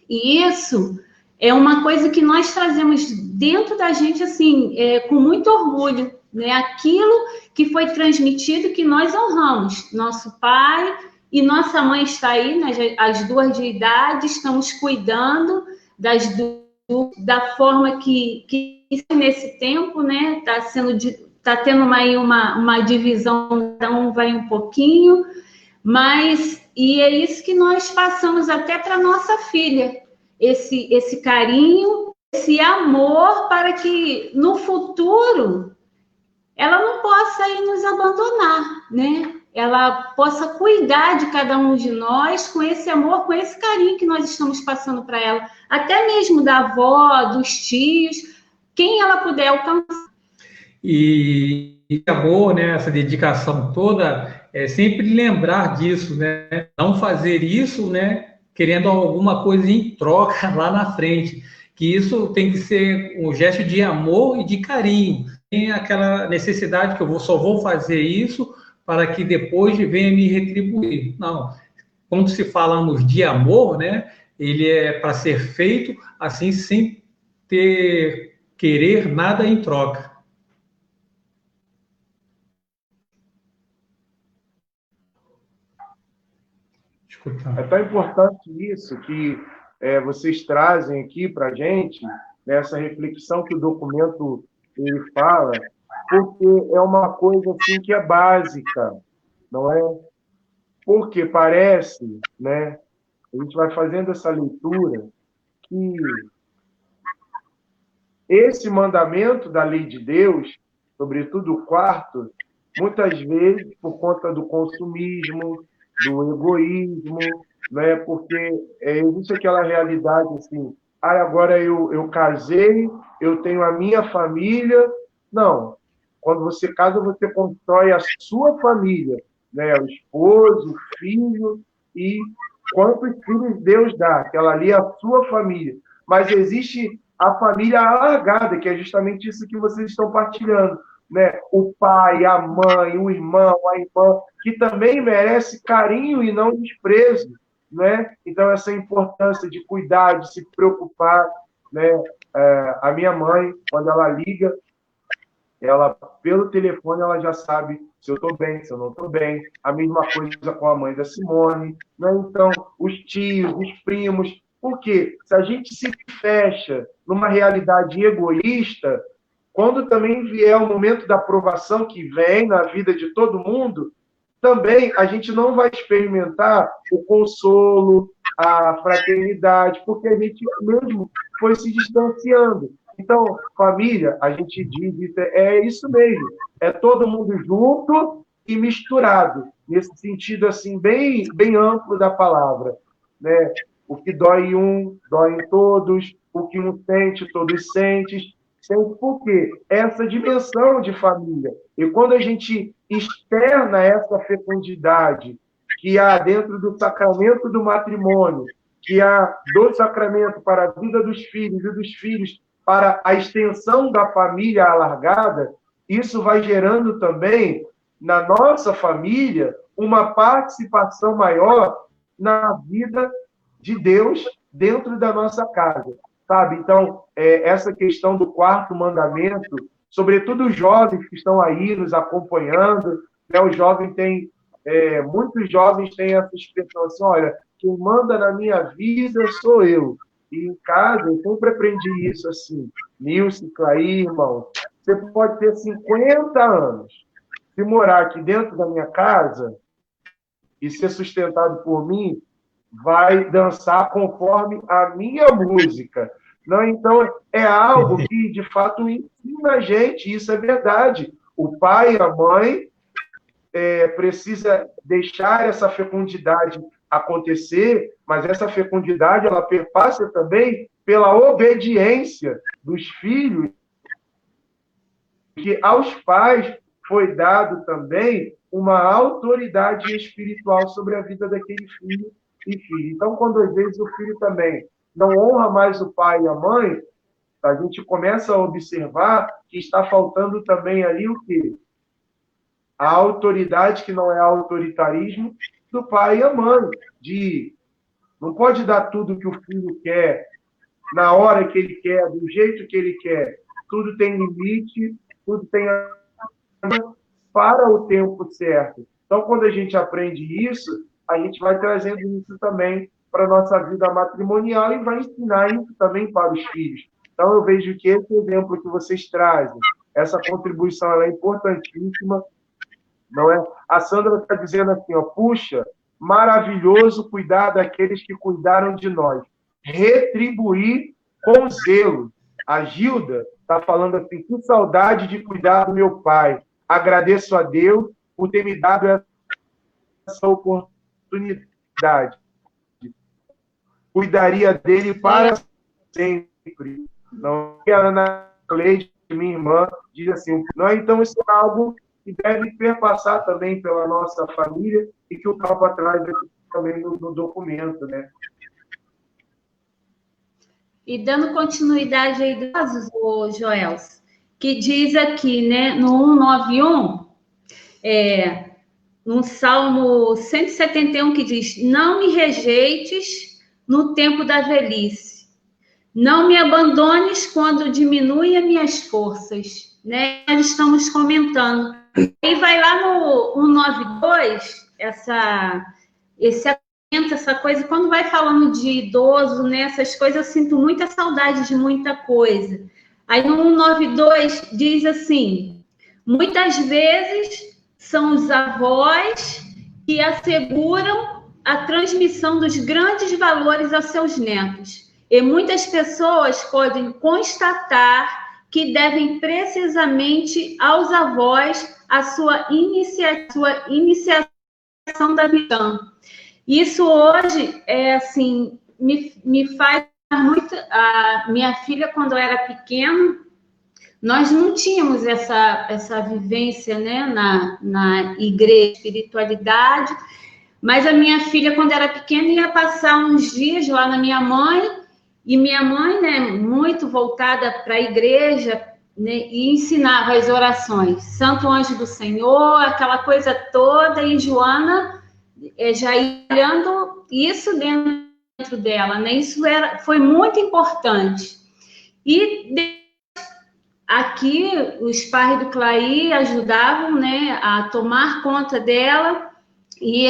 E isso é uma coisa que nós trazemos dentro da gente, assim, com muito orgulho, né? Aquilo que foi transmitido, que nós honramos. Nosso pai e nossa mãe está aí, né? As duas de idade, estamos cuidando da forma que nesse tempo, né? Está tendo uma divisão, então vai um pouquinho, mas e é isso que nós passamos até para nossa filha. Esse carinho, esse amor, para que no futuro ela não possa ir nos abandonar, né? Ela possa cuidar de cada um de nós com esse amor, com esse carinho que nós estamos passando para ela, até mesmo da avó, dos tios, quem ela puder alcançar. E amor, né? Essa dedicação toda, sempre lembrar disso, né? Não fazer isso, né? Querendo alguma coisa em troca lá na frente, que isso tem que ser um gesto de amor e de carinho. Tem aquela necessidade que eu só vou fazer isso para que depois venha me retribuir. Não. Quando se falamos de amor, né? Ele é para ser feito assim, sem querer nada em troca. É tão importante isso que vocês trazem aqui para a gente, nessa reflexão que o documento ele fala, porque é uma coisa assim que é básica, não é? Porque parece, né? A gente vai fazendo essa leitura que esse mandamento da lei de Deus, sobretudo o quarto, muitas vezes por conta do consumismo, do egoísmo, né? Porque existe aquela realidade assim, agora eu casei, eu tenho a minha família. Não. Quando você casa, você constrói a sua família, né? O esposo, o filho, e quantos filhos Deus dá, aquela ali é a sua família. Mas existe a família alargada, que é justamente isso que vocês estão partilhando, né? O pai, a mãe, o irmão, a irmã, que também merece carinho e não desprezo, né? Então, essa importância de cuidar, de se preocupar, né? A minha mãe, quando ela liga, ela, pelo telefone, ela já sabe se eu estou bem, se eu não estou bem. A mesma coisa com a mãe da Simone, né? Então, os tios, os primos. Porque se a gente se fecha numa realidade egoísta, quando também vier o momento da aprovação que vem na vida de todo mundo, também a gente não vai experimentar o consolo, a fraternidade, porque a gente mesmo foi se distanciando. Então, família, a gente diz, é isso mesmo, é todo mundo junto e misturado, nesse sentido assim bem, bem amplo da palavra, né? O que dói em um, dói em todos, o que um sente, todos sentem. Por quê? Essa dimensão de família. E quando a gente externa essa fecundidade que há dentro do sacramento do matrimônio, que há do sacramento para a vida dos filhos e dos filhos para a extensão da família alargada, isso vai gerando também, na nossa família, uma participação maior na vida de Deus dentro da nossa casa, sabe? Então, essa questão do quarto mandamento, sobretudo os jovens que estão aí nos acompanhando, né? O jovem tem, muitos jovens têm essa expressão assim, olha, quem manda na minha vida sou eu. E em casa, eu sempre aprendi isso assim, Nilce, Clair, irmão, você pode ter 50 anos, se morar aqui dentro da minha casa e ser sustentado por mim, vai dançar conforme a minha música. Não, então, é algo que, de fato, ensina a gente, isso é verdade. O pai e a mãe precisa deixar essa fecundidade acontecer, mas essa fecundidade ela perpassa também pela obediência dos filhos, que aos pais foi dado também uma autoridade espiritual sobre a vida daquele filho e filha. Então, quando às vezes o filho também não honra mais o pai e a mãe, a gente começa a observar que está faltando também ali o quê? A autoridade, que não é autoritarismo, do pai e a mãe. Não pode dar tudo que o filho quer, na hora que ele quer, do jeito que ele quer. Tudo tem limite, tudo tem para o tempo certo. Então, quando a gente aprende isso, a gente vai trazendo isso também para a nossa vida matrimonial e vai ensinar isso também para os filhos. Então, eu vejo que esse exemplo que vocês trazem, essa contribuição, ela é importantíssima, não é? A Sandra está dizendo assim, ó, puxa, maravilhoso cuidar daqueles que cuidaram de nós. Retribuir com zelo. A Gilda está falando assim, que saudade de cuidar do meu pai. Agradeço a Deus por ter me dado essa oportunidade. Cuidaria dele para sempre. Não, a Ana Cleide, minha irmã, diz assim, não, então isso é algo que deve perpassar também pela nossa família e que o Papa traz também no documento, né? E dando continuidade aí do Joels, que diz aqui, né, no 191, no Salmo 171, que diz, não me rejeites no tempo da velhice, não me abandones quando diminui as minhas forças, né? Nós estamos comentando. E vai lá no 192, essa coisa, quando vai falando de idoso, né, essas coisas, eu sinto muita saudade de muita coisa. Aí no 192 diz assim, Muitas vezes são os avós que asseguram a transmissão dos grandes valores aos seus netos. E muitas pessoas podem constatar que devem precisamente aos avós a sua iniciação da vida. Isso hoje assim, me faz muito. A minha filha, quando era pequena, nós não tínhamos essa vivência, né, na igreja, espiritualidade, mas a minha filha, quando era pequena, ia passar uns dias lá na minha mãe, e minha mãe, né, muito voltada para a igreja, né, e ensinava as orações, Santo Anjo do Senhor, aquela coisa toda, e Joana já ia olhando isso dentro dela, né? Isso foi muito importante. E aqui os pais do Clay ajudavam, né, a tomar conta dela, e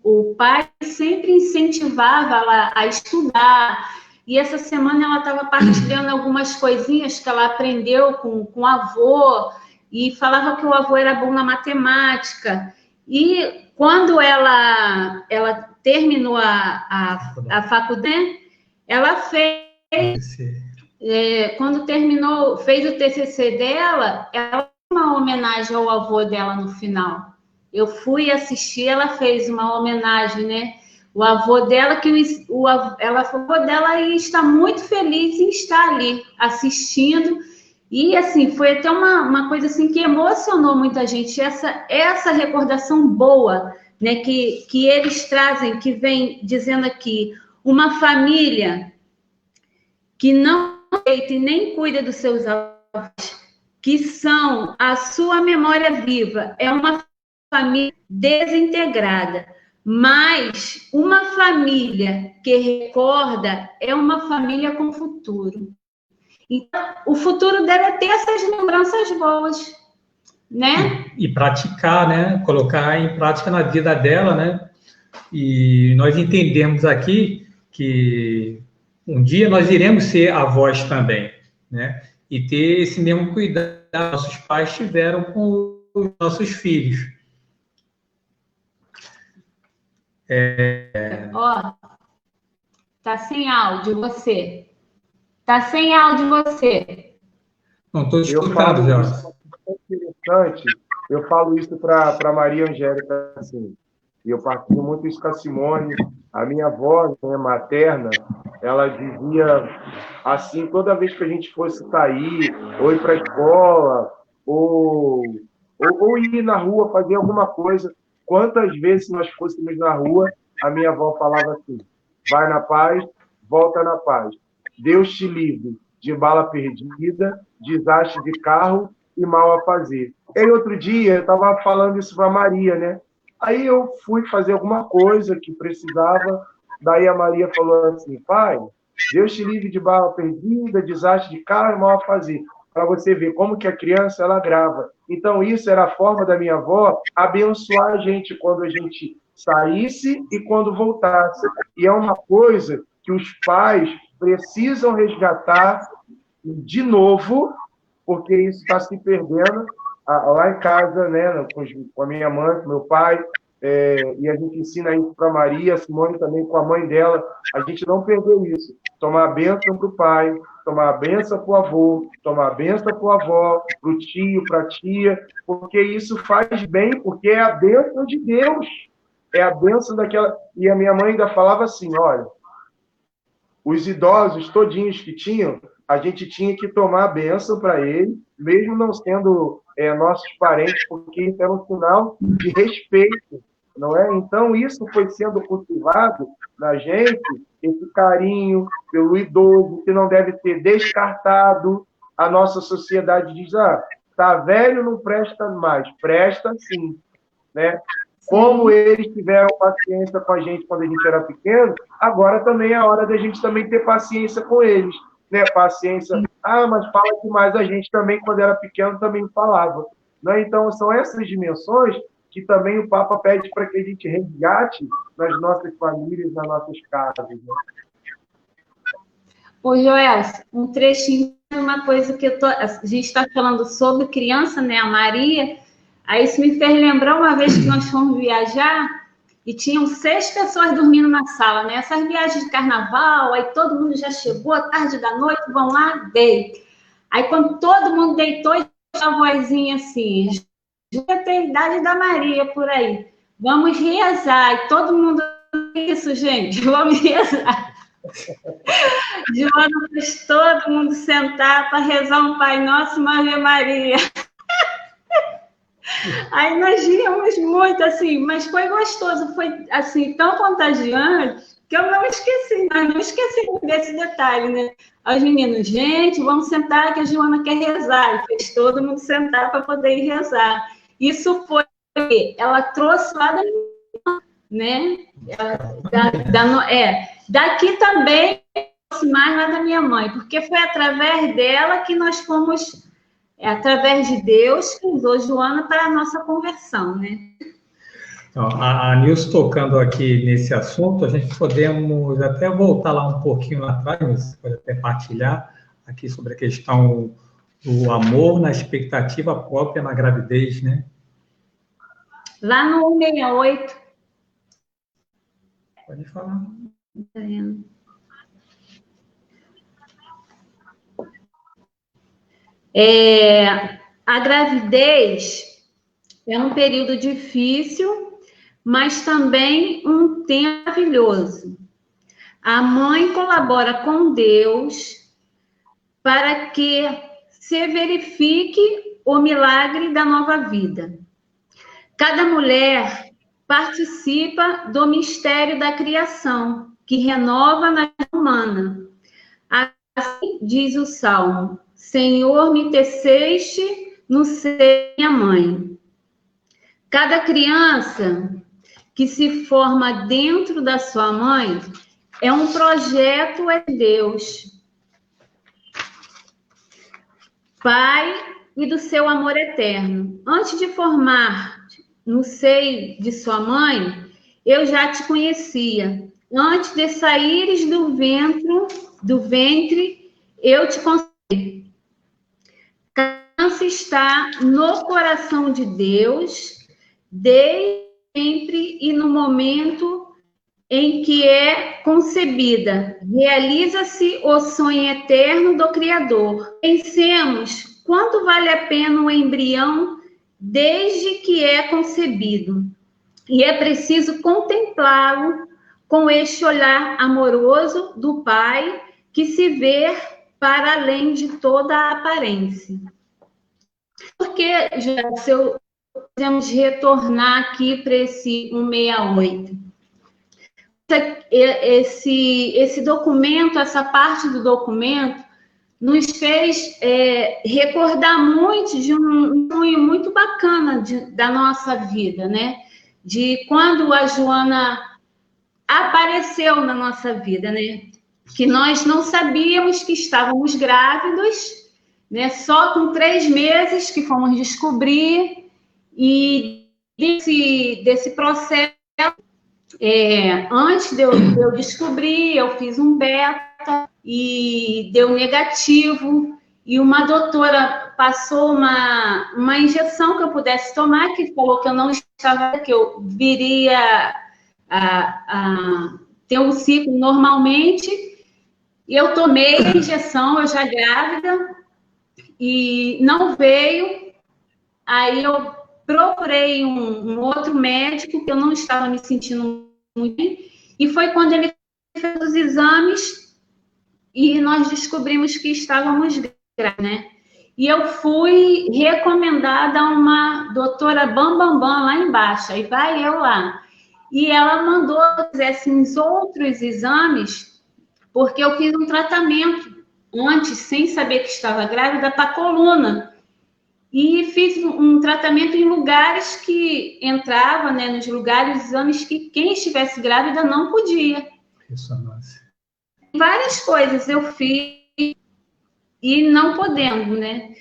o pai sempre incentivava ela a estudar. E essa semana ela estava partilhando algumas coisinhas que ela aprendeu com o avô, e falava que o avô era bom na matemática. E quando ela terminou a faculdade, ela fez, quando terminou, fez o TCC dela, ela fez uma homenagem ao avô dela no final. Eu fui assistir, ela fez uma homenagem, né? O avô dela, ela falou dela e está muito feliz em estar ali assistindo. E assim, foi até uma coisa assim que emocionou muita gente, essa recordação boa, né, que eles trazem, que vem dizendo aqui, uma família que não respeita e nem cuida dos seus avós, que são a sua memória viva, é uma família desintegrada. Mas uma família que recorda é uma família com futuro. Então, o futuro deve ter essas lembranças boas, né? E praticar, né? Colocar em prática na vida dela, né? E nós entendemos aqui que um dia nós iremos ser avós também, né? E ter esse mesmo cuidado que nossos pais tiveram com os nossos filhos. Ó, tá sem áudio você. Tá sem áudio você. Não estou escutando, já. Interessante. Eu falo isso para Maria Angélica, assim. E eu partilho muito isso com a Simone. A minha avó, né, materna, ela dizia assim, toda vez que a gente fosse sair, ou ir para a escola, ou ir na rua fazer alguma coisa, quantas vezes nós fôssemos na rua, a minha avó falava assim, vai na paz, volta na paz. Deus te livre de bala perdida, desastre de carro e mal a fazer. E aí, outro dia, eu estava falando isso para a Maria, né? Aí eu fui fazer alguma coisa que precisava, daí a Maria falou assim, pai, Deus te livre de bala perdida, desastre de carro e mal a fazer. Para você ver como que a criança, ela grava. Então, isso era a forma da minha avó abençoar a gente quando a gente saísse e quando voltasse. E é uma coisa que os pais precisam resgatar de novo, porque isso está se perdendo lá em casa, né, com a minha mãe, com meu pai, e a gente ensina isso para a Maria, a Simone também, com a mãe dela, a gente não perdeu isso. Tomar a bênção para o pai, tomar a bênção para o avô, tomar a bênção para o avó, para o tio, para a tia, porque isso faz bem, porque é a bênção de Deus, é a bênção daquela... E a minha mãe ainda falava assim, olha, os idosos todinhos que tinham, a gente tinha que tomar a bênção para ele, mesmo não sendo nossos parentes, porque isso era um sinal de respeito, não é? Então, isso foi sendo cultivado na gente, esse carinho pelo idoso, que não deve ser descartado. A nossa sociedade diz, tá velho, não presta mais. Presta sim, né? Como eles tiveram paciência com a gente quando a gente era pequeno, agora também é a hora da gente também ter paciência com eles, né? Paciência, mas fala demais, a gente também, quando era pequeno, também falava, né? Então, são essas dimensões que também o Papa pede para que a gente resgate nas nossas famílias, nas nossas casas, né? Ô, Joel, um trechinho uma coisa que a gente está falando sobre criança, né, a Maria, aí isso me fez lembrar uma vez que nós fomos viajar e tinham 6 pessoas dormindo na sala, né? Essas viagens de carnaval, aí todo mundo já chegou, à tarde da noite, vão lá, deita. Aí quando todo mundo deitou, a vozinha assim, a idade da Maria por aí, vamos rezar, e todo mundo, isso, gente, vamos rezar. Joana fez todo mundo sentar para rezar um Pai Nosso e uma Ave Maria. Aí nós ríamos muito, assim, mas foi gostoso, foi, assim, tão contagiante, que eu não esqueci desse detalhe, né? Os meninos, gente, vamos sentar que a Joana quer rezar. E fez todo mundo sentar para poder ir rezar. Isso foi, ela trouxe lá da minha, né? Daqui também, mais lá da minha mãe, porque foi através dela que nós fomos... através de Deus que usou Joana para a nossa conversão, né? Então, a Nilce tocando aqui nesse assunto, a gente podemos até voltar lá um pouquinho lá atrás, você pode até partilhar aqui sobre a questão do amor na expectativa própria na gravidez, né? Lá no 168. Pode falar. A gravidez é um período difícil, mas também um tempo maravilhoso. A mãe colabora com Deus para que se verifique o milagre da nova vida. Cada mulher participa do mistério da criação, que renova na vida humana. Assim diz o Salmo: Senhor, me teceste no seio da minha mãe. Cada criança que se forma dentro da sua mãe é um projeto de Deus, Pai, e do seu amor eterno. Antes de formar no seio de sua mãe, eu já te conhecia. Antes de saíres do ventre, eu te concedi. Criança está no coração de Deus, desde sempre e no momento em que é concebida. Realiza-se o sonho eterno do Criador. Pensemos quanto vale a pena o embrião desde que é concebido. E é preciso contemplá-lo com este olhar amoroso do Pai que se vê para além de toda a aparência. Porque, já, se eu podemos retornar aqui para esse 168. Esse documento, essa parte do documento, nos fez recordar muito de um sonho muito bacana da nossa vida, né? De quando a Joana apareceu na nossa vida, né? Que nós não sabíamos que estávamos grávidos, né? Só com 3 meses que fomos descobrir, e desse processo, antes de eu descobrir, eu fiz um beta e deu negativo, e uma doutora passou uma injeção que eu pudesse tomar, que falou que eu não estava, que eu viria a ter um ciclo normalmente, e eu tomei a injeção, eu já grávida, e não veio. Aí eu procurei um outro médico, que eu não estava me sentindo muito bem, e foi quando ele fez os exames e nós descobrimos que estávamos grávidos, né? E eu fui recomendada a uma doutora Bambambam lá embaixo, aí vai eu lá. E ela mandou que fizessem os outros exames, porque eu fiz um tratamento antes, sem saber que estava grávida, para a coluna. E fiz um tratamento em lugares que entrava, né, nos lugares, exames que quem estivesse grávida não podia. Ressonância. Várias coisas eu fiz e não podendo, né?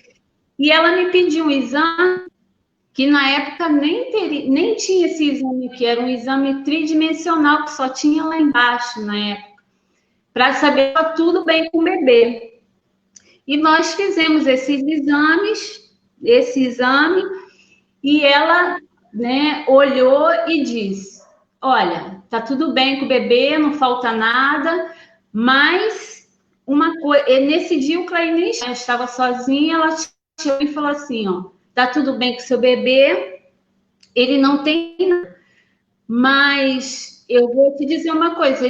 E ela me pediu um exame que na época nem tinha esse exame, que era um exame tridimensional, que só tinha lá embaixo na época, para saber se estava tudo bem com o bebê. E nós fizemos esse exame, e ela, né, olhou e disse: olha, tá tudo bem com o bebê, não falta nada, mas uma coisa, nesse dia o Clay estava sozinha, ela chegou e falou assim, ó, tá tudo bem com seu bebê, ele não tem nada, mas eu vou te dizer uma coisa,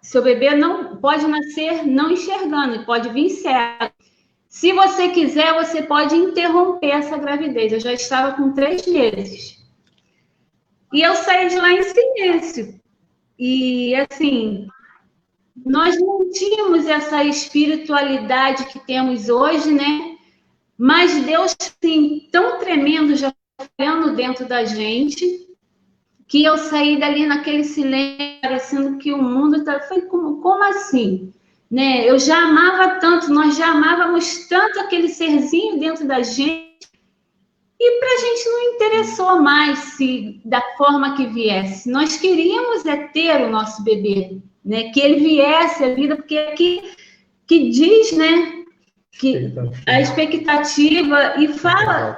seu bebê não pode nascer não enxergando, ele pode vir cego. Se você quiser, você pode interromper essa gravidez. Eu já estava com 3 meses. E eu saí de lá em silêncio. E, assim, nós não tínhamos essa espiritualidade que temos hoje, né? Mas Deus, assim, tão tremendo, já trabalhando dentro da gente, que eu saí dali naquele silêncio, parecendo que o mundo tá... Foi como assim? Né? Eu já amava tanto, nós já amávamos tanto aquele serzinho dentro da gente, e para a gente não interessou mais se da forma que viesse. Nós queríamos ter o nosso bebê, né? Que ele viesse à vida, porque aqui que diz, né? Que a expectativa, e fala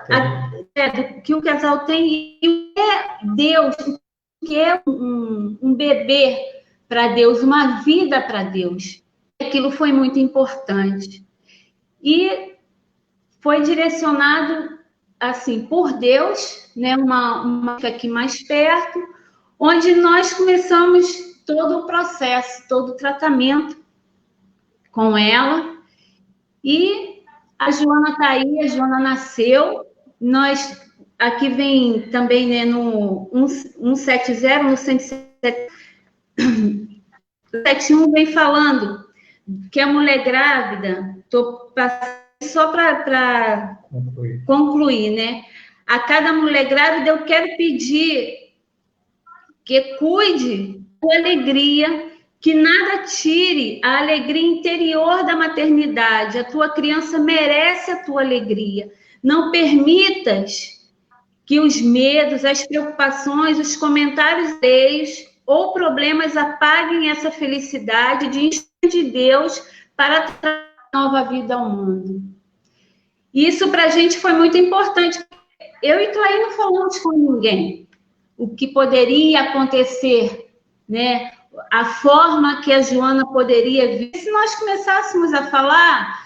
que o casal tem, e é Deus, que é um bebê para Deus, uma vida para Deus. Aquilo foi muito importante. E foi direcionado, assim, por Deus, né, uma aqui mais perto, onde nós começamos todo o processo, todo o tratamento com ela. E a Joana está aí, a Joana nasceu. Nós, aqui vem também, né, no 170, no 171, vem falando que a mulher grávida, estou passando só para concluir, né? A cada mulher grávida eu quero pedir que cuide com alegria, que nada tire a alegria interior da maternidade. A tua criança merece a tua alegria. Não permitas que os medos, as preocupações, os comentários alheios ou problemas apaguem essa felicidade de Deus para trazer nova vida ao mundo. Isso para a gente foi muito importante. Eu e Clay não falamos com ninguém o que poderia acontecer, né? A forma que a Joana poderia vir. Se nós começássemos a falar,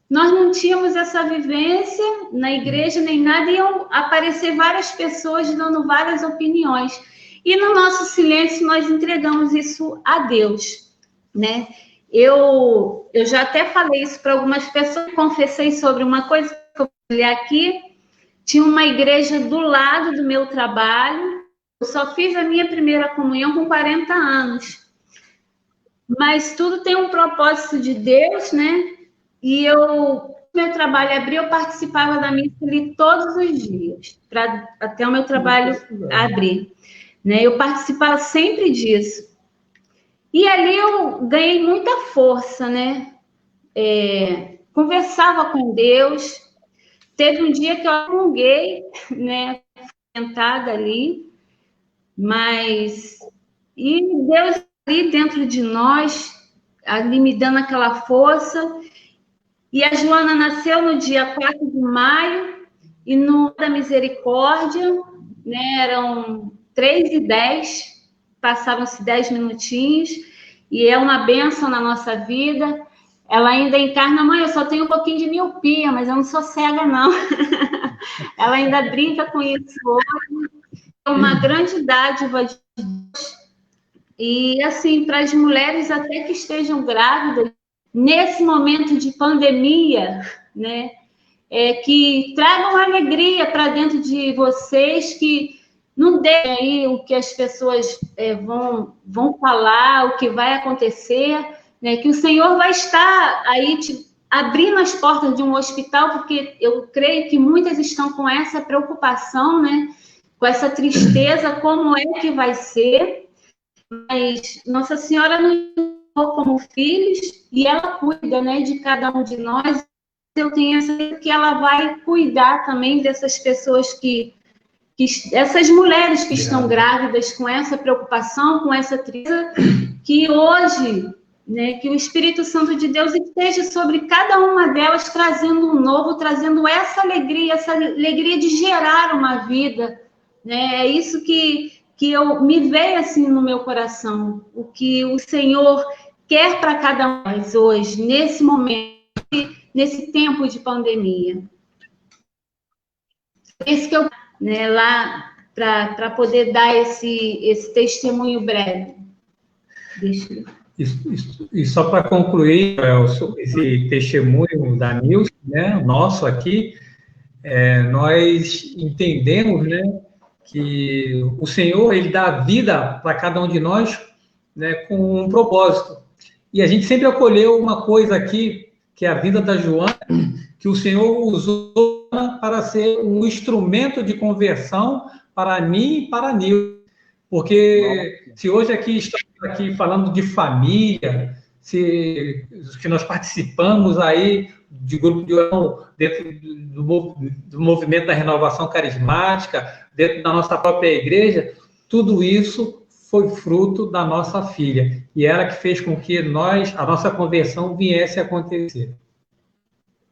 nós não tínhamos essa vivência na igreja nem nada, iam aparecer várias pessoas dando várias opiniões. E no nosso silêncio nós entregamos isso a Deus, né? Eu já até falei isso para algumas pessoas, confessei sobre uma coisa que eu falei aqui. Tinha uma igreja do lado do meu trabalho. Eu só fiz a minha primeira comunhão com 40 anos. Mas tudo tem um propósito de Deus, né? E meu trabalho abriu, eu participava da missa ali todos os dias, até o meu trabalho abrir, né? Eu participava sempre disso. E ali eu ganhei muita força, né? Conversava com Deus. Teve um dia que eu comunguei, né? Sentada ali. Mas... E Deus ali dentro de nós, ali me dando aquela força. E a Joana nasceu no dia 4 de maio, e no da misericórdia, né? Eram 3h10, passavam-se 10 minutinhos, e é uma bênção na nossa vida. Ela ainda encarna, mãe, eu só tenho um pouquinho de miopia, mas eu não sou cega, não. Ela ainda brinca com isso hoje. É uma grande dádiva de Deus. E, assim, para as mulheres até que estejam grávidas, nesse momento de pandemia, né, que tragam alegria para dentro de vocês, que não deem aí o que as pessoas vão falar, o que vai acontecer, né, que o Senhor vai estar aí abrindo as portas de um hospital, porque eu creio que muitas estão com essa preocupação, né, com essa tristeza, como é que vai ser, mas Nossa Senhora nos como filhos, e ela cuida, né, de cada um de nós. Eu tenho certeza que ela vai cuidar também dessas pessoas essas mulheres que estão grávidas, com essa preocupação, com essa tristeza, que hoje né? Que o Espírito Santo de Deus esteja sobre cada uma delas, trazendo um novo, trazendo essa alegria de gerar uma vida, né? É isso que eu me veio assim no meu coração, o que o Senhor quer para cada um de nós hoje, nesse momento, nesse tempo de pandemia. Esse que eu, né, lá para poder dar esse testemunho breve. Deixa eu... E só para concluir, esse testemunho da Nilce, né, nosso aqui, nós entendemos, né, que o Senhor, ele dá vida para cada um de nós, né, com um propósito. E a gente sempre acolheu uma coisa aqui, que é a vida da Joana, que o Senhor usou para ser um instrumento de conversão para mim e para a Nilce. Porque se hoje aqui estamos aqui falando de família, que nós participamos aí de grupo de oração dentro do movimento da renovação carismática, dentro da nossa própria igreja, tudo isso foi fruto da nossa filha. E ela que fez com que a nossa conversão viesse a acontecer.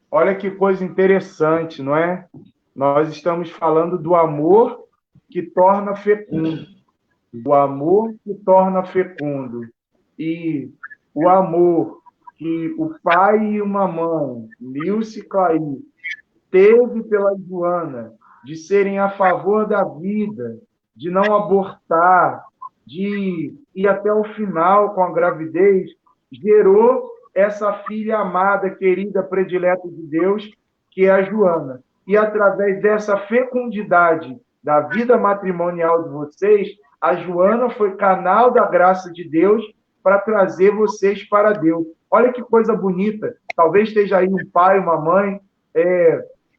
Olha que coisa interessante, não é? Nós estamos falando do amor que torna fecundo. O amor que torna fecundo. E o amor que o pai e uma mãe, Nilce e Clay, teve pela Joana, de serem a favor da vida, de não abortar, de ir até o final com a gravidez, gerou essa filha amada, querida, predileta de Deus, que é a Joana. E através dessa fecundidade da vida matrimonial de vocês, a Joana foi canal da graça de Deus para trazer vocês para Deus. Olha que coisa bonita. Talvez esteja aí um pai, uma mãe,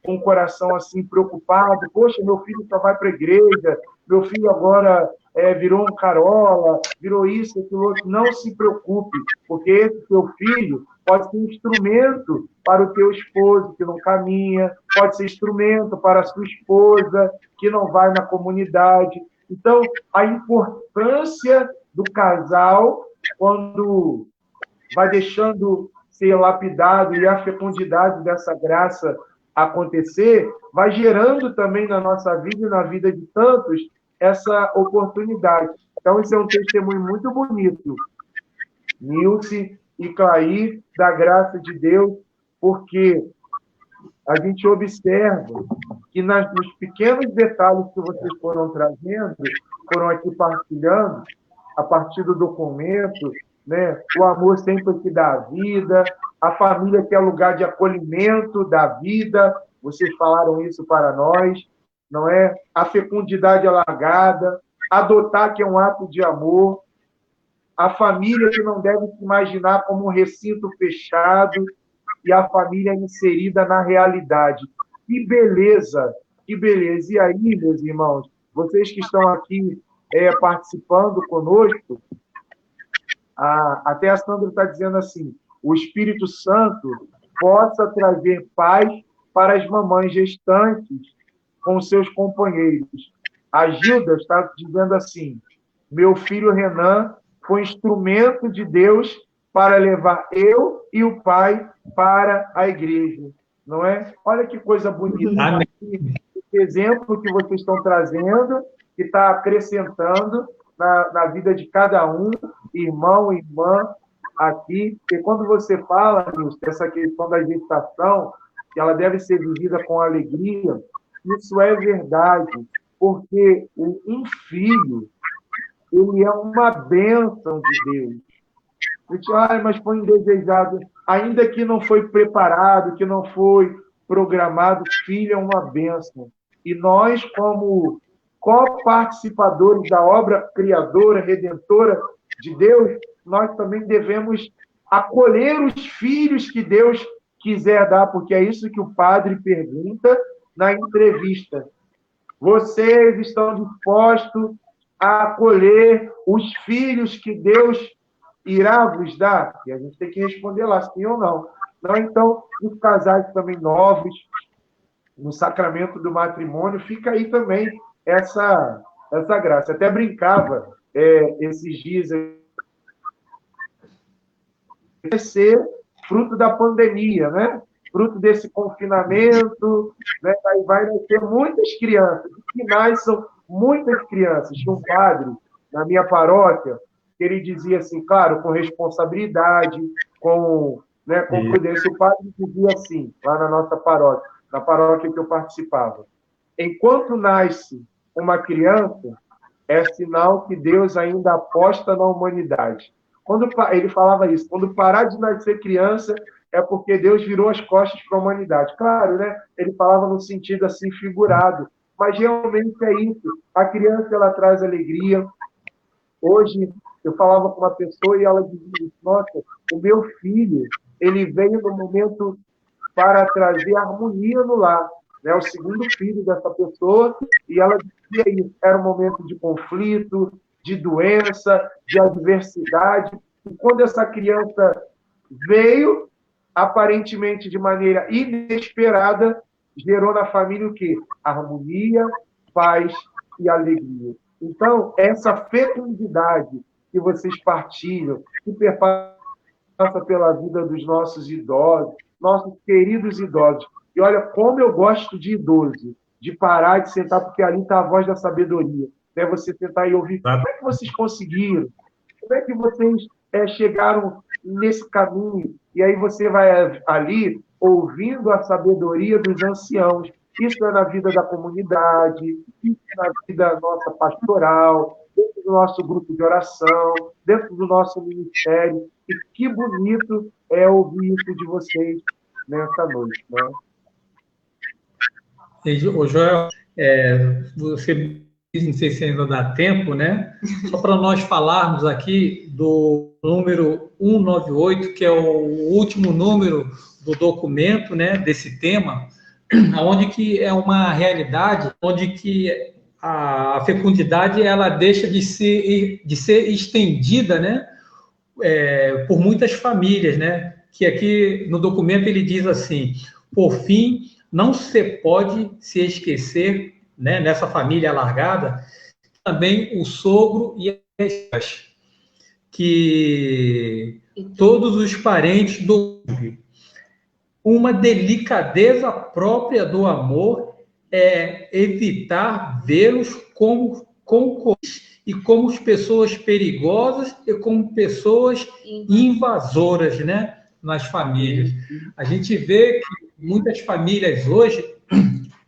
com o coração assim preocupado. Poxa, meu filho só vai para a igreja, meu filho agora virou um carola, virou isso, aquilo outro. Não se preocupe, porque esse seu filho pode ser instrumento para o teu esposo que não caminha, pode ser instrumento para a sua esposa que não vai na comunidade. Então, a importância do casal, quando vai deixando ser lapidado e a fecundidade dessa graça acontecer, vai gerando também na nossa vida e na vida de tantos essa oportunidade. Então, esse é um testemunho muito bonito. Nilce e Clay, da graça de Deus, porque a gente observa que nos pequenos detalhes que vocês foram trazendo, foram aqui partilhando, a partir do documento, né? O amor sempre que dá vida, a família que é lugar de acolhimento da vida, vocês falaram isso para nós, não é? A fecundidade alargada, adotar que é um ato de amor, a família que não deve se imaginar como um recinto fechado, e a família inserida na realidade. Que beleza, que beleza. E aí, meus irmãos, vocês que estão aqui participando conosco, até a Sandra está dizendo assim, o Espírito Santo possa trazer paz para as mamães gestantes com seus companheiros. A Gilda está dizendo assim, meu filho Renan foi instrumento de Deus para levar eu e o pai para a igreja, não é? Olha que coisa bonita. Esse exemplo que vocês estão trazendo, que está acrescentando na vida de cada um, irmão, irmã, aqui. E quando você fala, Nilce, essa questão da gestação, que ela deve ser vivida com alegria, isso é verdade, porque um filho, ele é uma bênção de Deus. Mas foi indesejado, ainda que não foi preparado, que não foi programado, filho é uma bênção. E nós, como coparticipadores da obra criadora, redentora de Deus, nós também devemos acolher os filhos que Deus quiser dar, porque é isso que o padre pergunta na entrevista. Vocês estão dispostos a acolher os filhos que Deus irá vos dar? E a gente tem que responder lá, sim ou não. Não, então, os casais também novos, no sacramento do matrimônio, fica aí também essa graça. Até brincava esses dias. vai ser fruto da pandemia, né? Fruto desse confinamento, né? Aí vai nascer muitas crianças, que nasçam muitas crianças. Tinha um padre na minha paróquia, que ele dizia assim, claro, com responsabilidade, com prudência. O padre dizia assim, lá na nossa paróquia, na paróquia que eu participava: enquanto nasce uma criança, é sinal que Deus ainda aposta na humanidade. Quando ele falava isso, quando parar de nascer criança, é porque Deus virou as costas para a humanidade. Claro, né? Ele falava no sentido assim figurado, mas realmente é isso. A criança, ela traz alegria. Hoje, eu falava com uma pessoa e ela dizia: nossa, o meu filho, ele veio no momento para trazer harmonia no lar, né? O segundo filho dessa pessoa, e ela dizia isso, era um momento de conflito, de doença, de adversidade, e quando essa criança veio, aparentemente de maneira inesperada, gerou na família o quê? Harmonia, paz e alegria. Então, essa fecundidade que vocês partilham, que perpassa pela vida dos nossos idosos, nossos queridos idosos. E olha como eu gosto de idoso, de parar de sentar, porque ali está a voz da sabedoria. Né? Você sentar e ouvir. Como é que vocês conseguiram? Como é que vocês chegaram nesse caminho? E aí você vai ali ouvindo a sabedoria dos anciãos. Isso é na vida da comunidade, isso é na vida nossa pastoral, dentro do nosso grupo de oração, dentro do nosso ministério. E que bonito é ouvir isso de vocês nessa noite. Né? Ô, Joel, você não sei se ainda dá tempo, né? Só para nós falarmos aqui do número 198, que é o último número do documento, né, desse tema, onde que é uma realidade, onde que a fecundidade ela deixa de ser estendida, né, por muitas famílias, né? Que aqui no documento ele diz assim: por fim, não se pode se esquecer, né, nessa família alargada, também o sogro e as que todos os parentes do uma delicadeza própria do amor é evitar vê-los como e como pessoas perigosas e como pessoas invasoras, né, nas famílias. A gente vê que muitas famílias hoje,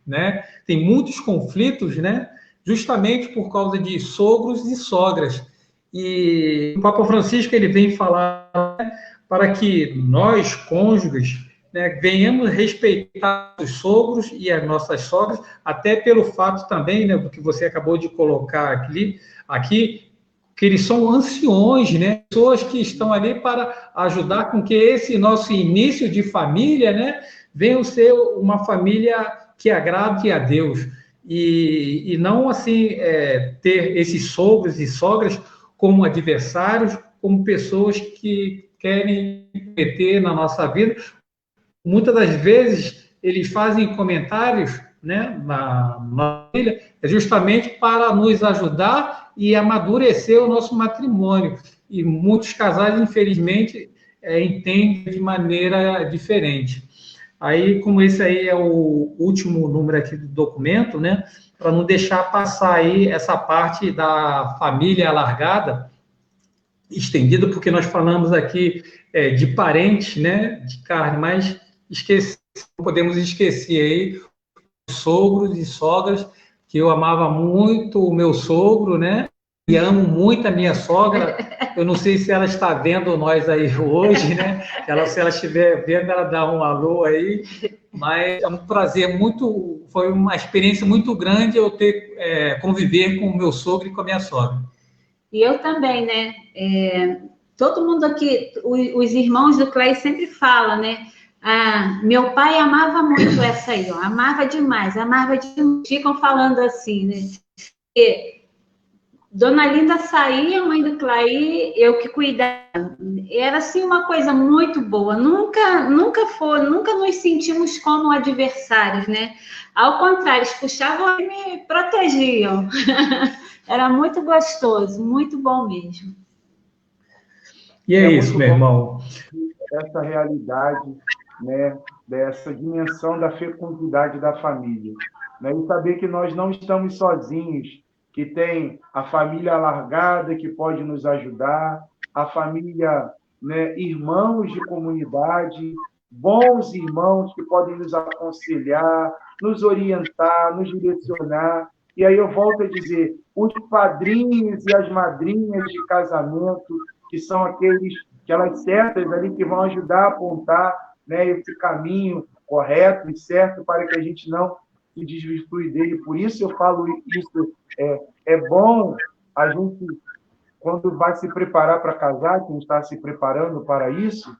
né, tem muitos conflitos, né, justamente por causa de sogros e sogras. E o Papa Francisco ele vem falar, né, para que nós, cônjuges, né, venhamos respeitar os sogros e as nossas sogras, até pelo fato também, né, do que você acabou de colocar aqui, que eles são anciões, né, pessoas que estão ali para ajudar com que esse nosso início de família, né, venha ser uma família que agrade a Deus, e não assim ter esses sogros e sogras como adversários, como pessoas que querem meter na nossa vida. Muitas das vezes eles fazem comentários, né, na família, justamente para nos ajudar e amadurecer o nosso matrimônio. E muitos casais, infelizmente, entendem de maneira diferente. Aí, como esse aí é o último número aqui do documento, né, para não deixar passar aí essa parte da família alargada, estendida, porque nós falamos aqui de parentes, né, de carne, mas não podemos esquecer aí sogros e sogras, que eu amava muito o meu sogro, né? E amo muito a minha sogra. Eu não sei se ela está vendo nós aí hoje, né? Se ela estiver vendo, ela dá um alô aí. Mas é um prazer foi uma experiência muito grande eu ter conviver com o meu sogro e com a minha sogra. E eu também, né? Todo mundo aqui, os irmãos do Clay sempre falam, né? Meu pai amava muito essa aí, ó, amava demais. Ficam falando assim, né? E Dona Linda saía, mãe do Clay, eu que cuidava. Era assim uma coisa muito boa. Nunca nos sentimos como adversários, né? Ao contrário, eles puxavam e me protegiam. Era muito gostoso, muito bom mesmo. E é isso, meu irmão. essa realidade, né, dessa dimensão da fecundidade da família, né, e saber que nós não estamos sozinhos, que tem a família alargada que pode nos ajudar, a família, né, irmãos de comunidade, bons irmãos que podem nos aconselhar, nos orientar, nos direcionar. E aí eu volto a dizer, os padrinhos e as madrinhas de casamento, que são aquelas setas ali que vão ajudar a apontar, né, esse caminho correto e certo para que a gente não se desvirtue dele. Por isso eu falo isso, é bom a gente, quando vai se preparar para casar, quem está se preparando para isso,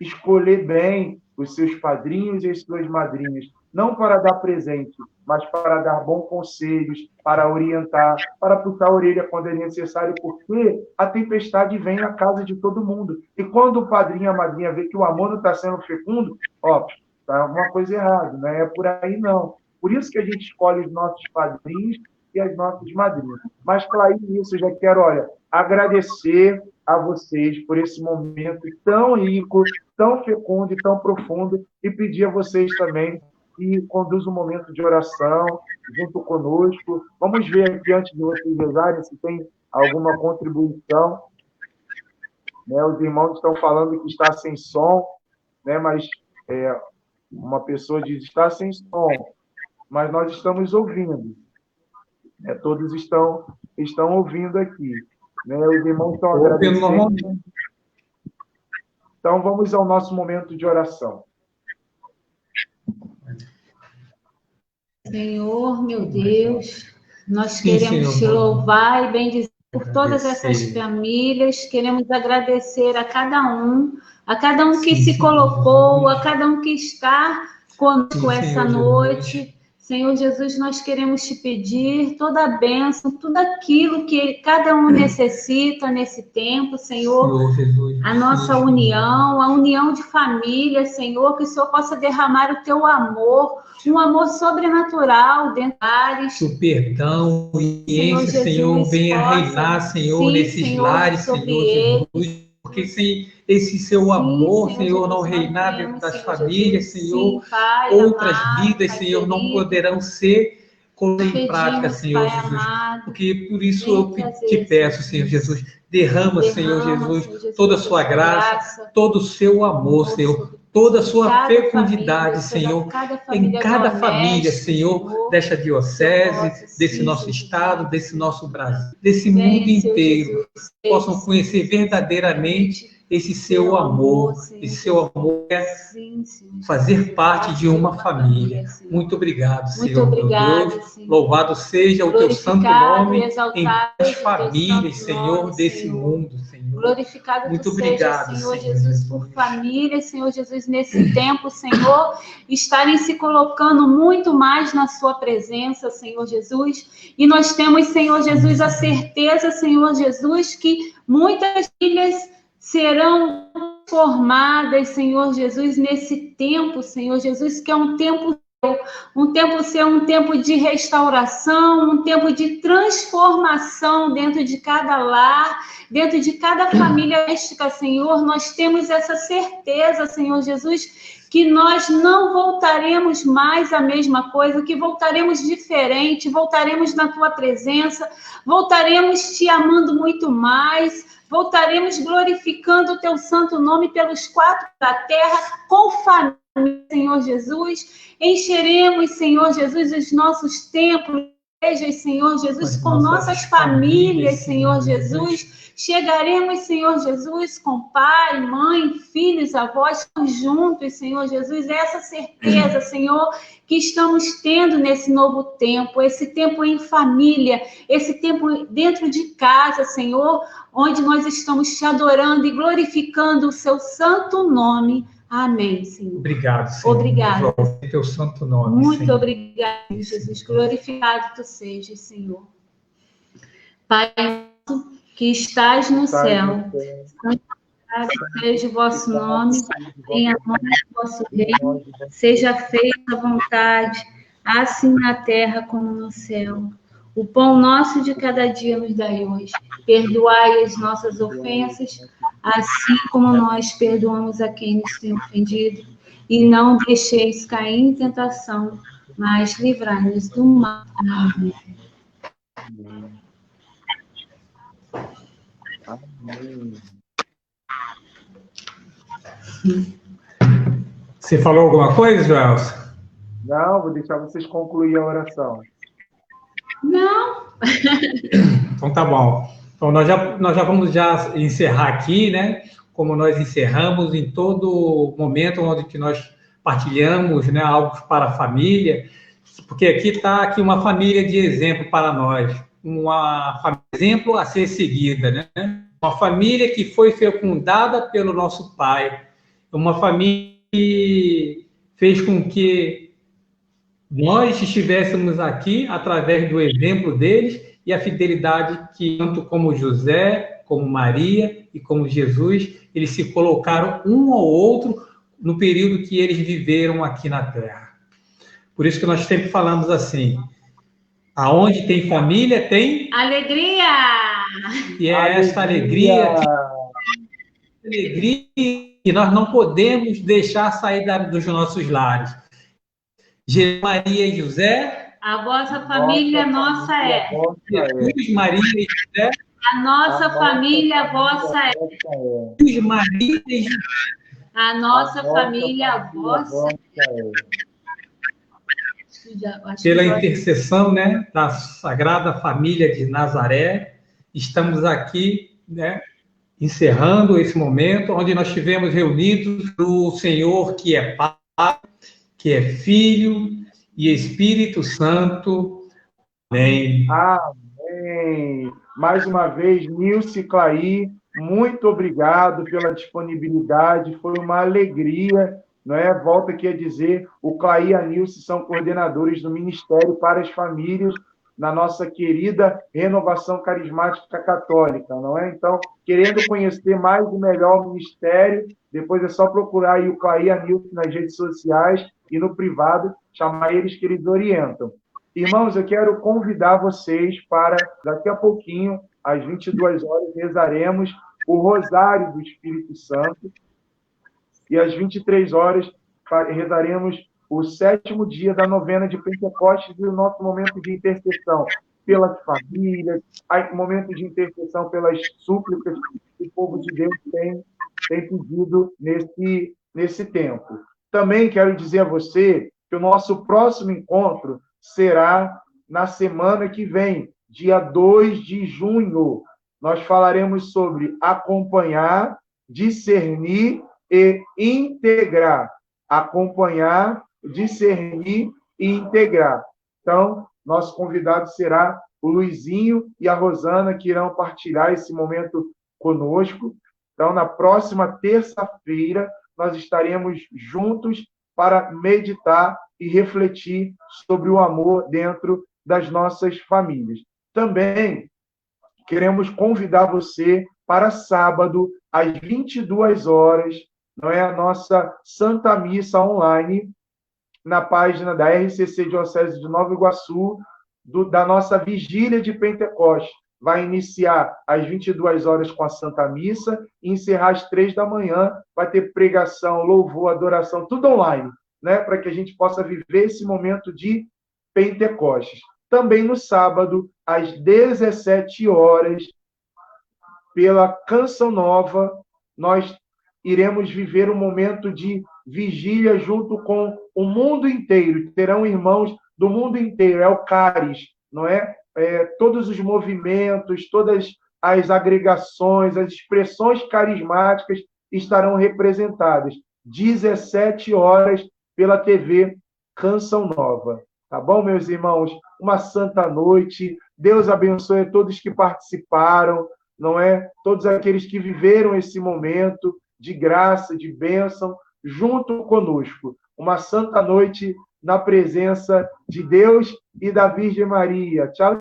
escolher bem os seus padrinhos e as suas madrinhas, não para dar presente, mas para dar bons conselhos, para orientar, para puxar a orelha quando é necessário, porque a tempestade vem na casa de todo mundo. E quando o padrinho e a madrinha vê que o amor não está sendo fecundo, está alguma coisa errada, não é por aí não. Por isso que a gente escolhe os nossos padrinhos e as nossas madrinhas. Mas, para isso, eu já quero, agradecer a vocês por esse momento tão rico, tão fecundo e tão profundo, e pedir a vocês também que conduzam um momento de oração junto conosco. Vamos ver aqui, antes de vocês rezarem, se tem alguma contribuição. Né? Os irmãos estão falando que está sem som, né? Mas uma pessoa diz que está sem som, mas nós estamos ouvindo. Né? Todos estão ouvindo aqui. Né? Os irmãos estão agradecendo. Então, vamos ao nosso momento de oração. Senhor, meu Deus, nós queremos te louvar e bendizer por todas essas famílias. Queremos agradecer a cada um que se colocou, a cada um que está conosco essa noite. Senhor Jesus, nós queremos te pedir toda a bênção, tudo aquilo que cada um necessita nesse tempo, Senhor, a nossa união, a união de família, Senhor, que o Senhor possa derramar o teu amor, um amor sobrenatural dentro dos o perdão e esse, Senhor, venha reinar, Senhor, nesses lares, Senhor Jesus, porque sem esse seu amor, Senhor, não reinar dentro das famílias, Senhor, outras vidas, Senhor, não poderão ser colocadas em prática, Senhor Jesus. Porque por isso eu te peço, Senhor Jesus, derrama, Senhor Jesus, toda a sua graça, todo o seu amor, Senhor, toda a sua fecundidade, Senhor, em cada família, Senhor, desta diocese, desse nosso estado, desse nosso Brasil, desse mundo inteiro, possam conhecer verdadeiramente esse seu amor, esse seu amor é fazer parte de uma família. Muito obrigado, Senhor, meu Deus. Louvado seja o teu santo nome em as famílias, Senhor, desse mundo, Senhor. Glorificado muito obrigado, Senhor Jesus, por famílias, Senhor Jesus, nesse tempo, Senhor, estarem se colocando muito mais na sua presença, Senhor Jesus. E nós temos, Senhor Jesus, a certeza, Senhor Jesus, que muitas famílias serão formadas, Senhor Jesus, nesse tempo, Senhor Jesus, que é um tempo seu, um tempo de restauração, um tempo de transformação dentro de cada lar, dentro de cada família doméstica, Senhor. Nós temos essa certeza, Senhor Jesus, que nós não voltaremos mais a mesma coisa, que voltaremos diferente, voltaremos na tua presença, voltaremos te amando muito mais, voltaremos glorificando o teu santo nome pelos quatro da terra, com família, Senhor Jesus. Encheremos, Senhor Jesus, os nossos templos, igrejas, Senhor Jesus, com nossas famílias, Senhor Jesus. Chegaremos, Senhor Jesus, com pai, mãe, filhos, avós, juntos, Senhor Jesus. Essa certeza, Senhor, que estamos tendo nesse novo tempo, esse tempo em família, esse tempo dentro de casa, Senhor, onde nós estamos te adorando e glorificando o seu santo nome. Amém, Senhor. Obrigado, Senhor. Obrigado. Teu santo nome, muito Senhor. Obrigado, Jesus. Glorificado tu sejas, Senhor. Pai que estás no céu, santificado seja o vosso nome, venha a nós o vosso reino, seja feita a vontade, assim na terra como no céu. O pão nosso de cada dia nos dai hoje. Perdoai as nossas ofensas, assim como nós perdoamos a quem nos tem ofendido, e não deixeis cair em tentação, mas livrai-nos do mal. Amém. Amém. Você falou alguma coisa, Joelson? Não, vou deixar vocês concluir a oração. Não. Então tá bom. Então nós já vamos encerrar aqui, né? Como nós encerramos em todo momento onde que nós partilhamos, né, algo para a família, porque aqui está uma família de exemplo para nós, exemplo a ser seguida, né? Uma família que foi fecundada pelo nosso Pai, uma família que fez com que nós estivéssemos aqui através do exemplo deles e a fidelidade que, tanto como José, como Maria e como Jesus, eles se colocaram um ao outro no período que eles viveram aqui na Terra. Por isso que nós sempre falamos assim, aonde tem família, tem... alegria! E é esta alegria que nós não podemos deixar sair dos nossos lares. Maria e José, a vossa família nossa é. Jesus, Maria e José, a nossa família vossa é. Jesus, Maria e José, a nossa família vossa é. Pela intercessão, né, da Sagrada Família de Nazaré, estamos aqui, né, encerrando esse momento onde nós estivemos reunidos o Senhor que é Pai, que é Filho e Espírito Santo. Amém. Amém. Mais uma vez, Nilce e Clay, muito obrigado pela disponibilidade, foi uma alegria, não é? Volto aqui a dizer, o Clay e a Nilce são coordenadores do Ministério para as Famílias na nossa querida Renovação Carismática Católica, não é? Então, querendo conhecer mais e melhor o Ministério, depois é só procurar aí o Clay e a Nilce nas redes sociais e no privado, chamar eles que eles orientam. Irmãos, eu quero convidar vocês para, daqui a pouquinho, às 22 horas, rezaremos o Rosário do Espírito Santo e às 23 horas rezaremos o 7º dia da novena de Pentecostes e o nosso momento de intercessão pelas famílias, momento de intercessão pelas súplicas que o povo de Deus tem pedido nesse tempo. Também quero dizer a você que o nosso próximo encontro será na semana que vem, dia 2 de junho. Nós falaremos sobre acompanhar, discernir e integrar. Acompanhar, discernir e integrar. Então, nosso convidado será o Luizinho e a Rosana, que irão partilhar esse momento conosco. Então, na próxima terça-feira, nós estaremos juntos para meditar e refletir sobre o amor dentro das nossas famílias. Também queremos convidar você para sábado, às 22 horas, não é, a nossa Santa Missa online, na página da RCC Diocese de Nova Iguaçu, da nossa Vigília de Pentecostes. Vai iniciar às 22 horas com a Santa Missa e encerrar às 3 da manhã. Vai ter pregação, louvor, adoração, tudo online, né? Para que a gente possa viver esse momento de Pentecostes. Também no sábado, às 17 horas, pela Canção Nova, nós iremos viver um momento de vigília junto com o mundo inteiro. Terão irmãos do mundo inteiro, é o CARES, não é? Todos os movimentos, todas as agregações, as expressões carismáticas estarão representadas. 17 horas pela TV Canção Nova. Tá bom, meus irmãos? Uma santa noite. Deus abençoe a todos que participaram, não é? Todos aqueles que viveram esse momento de graça, de bênção, junto conosco. Uma santa noite na presença de Deus e da Virgem Maria. Tchau.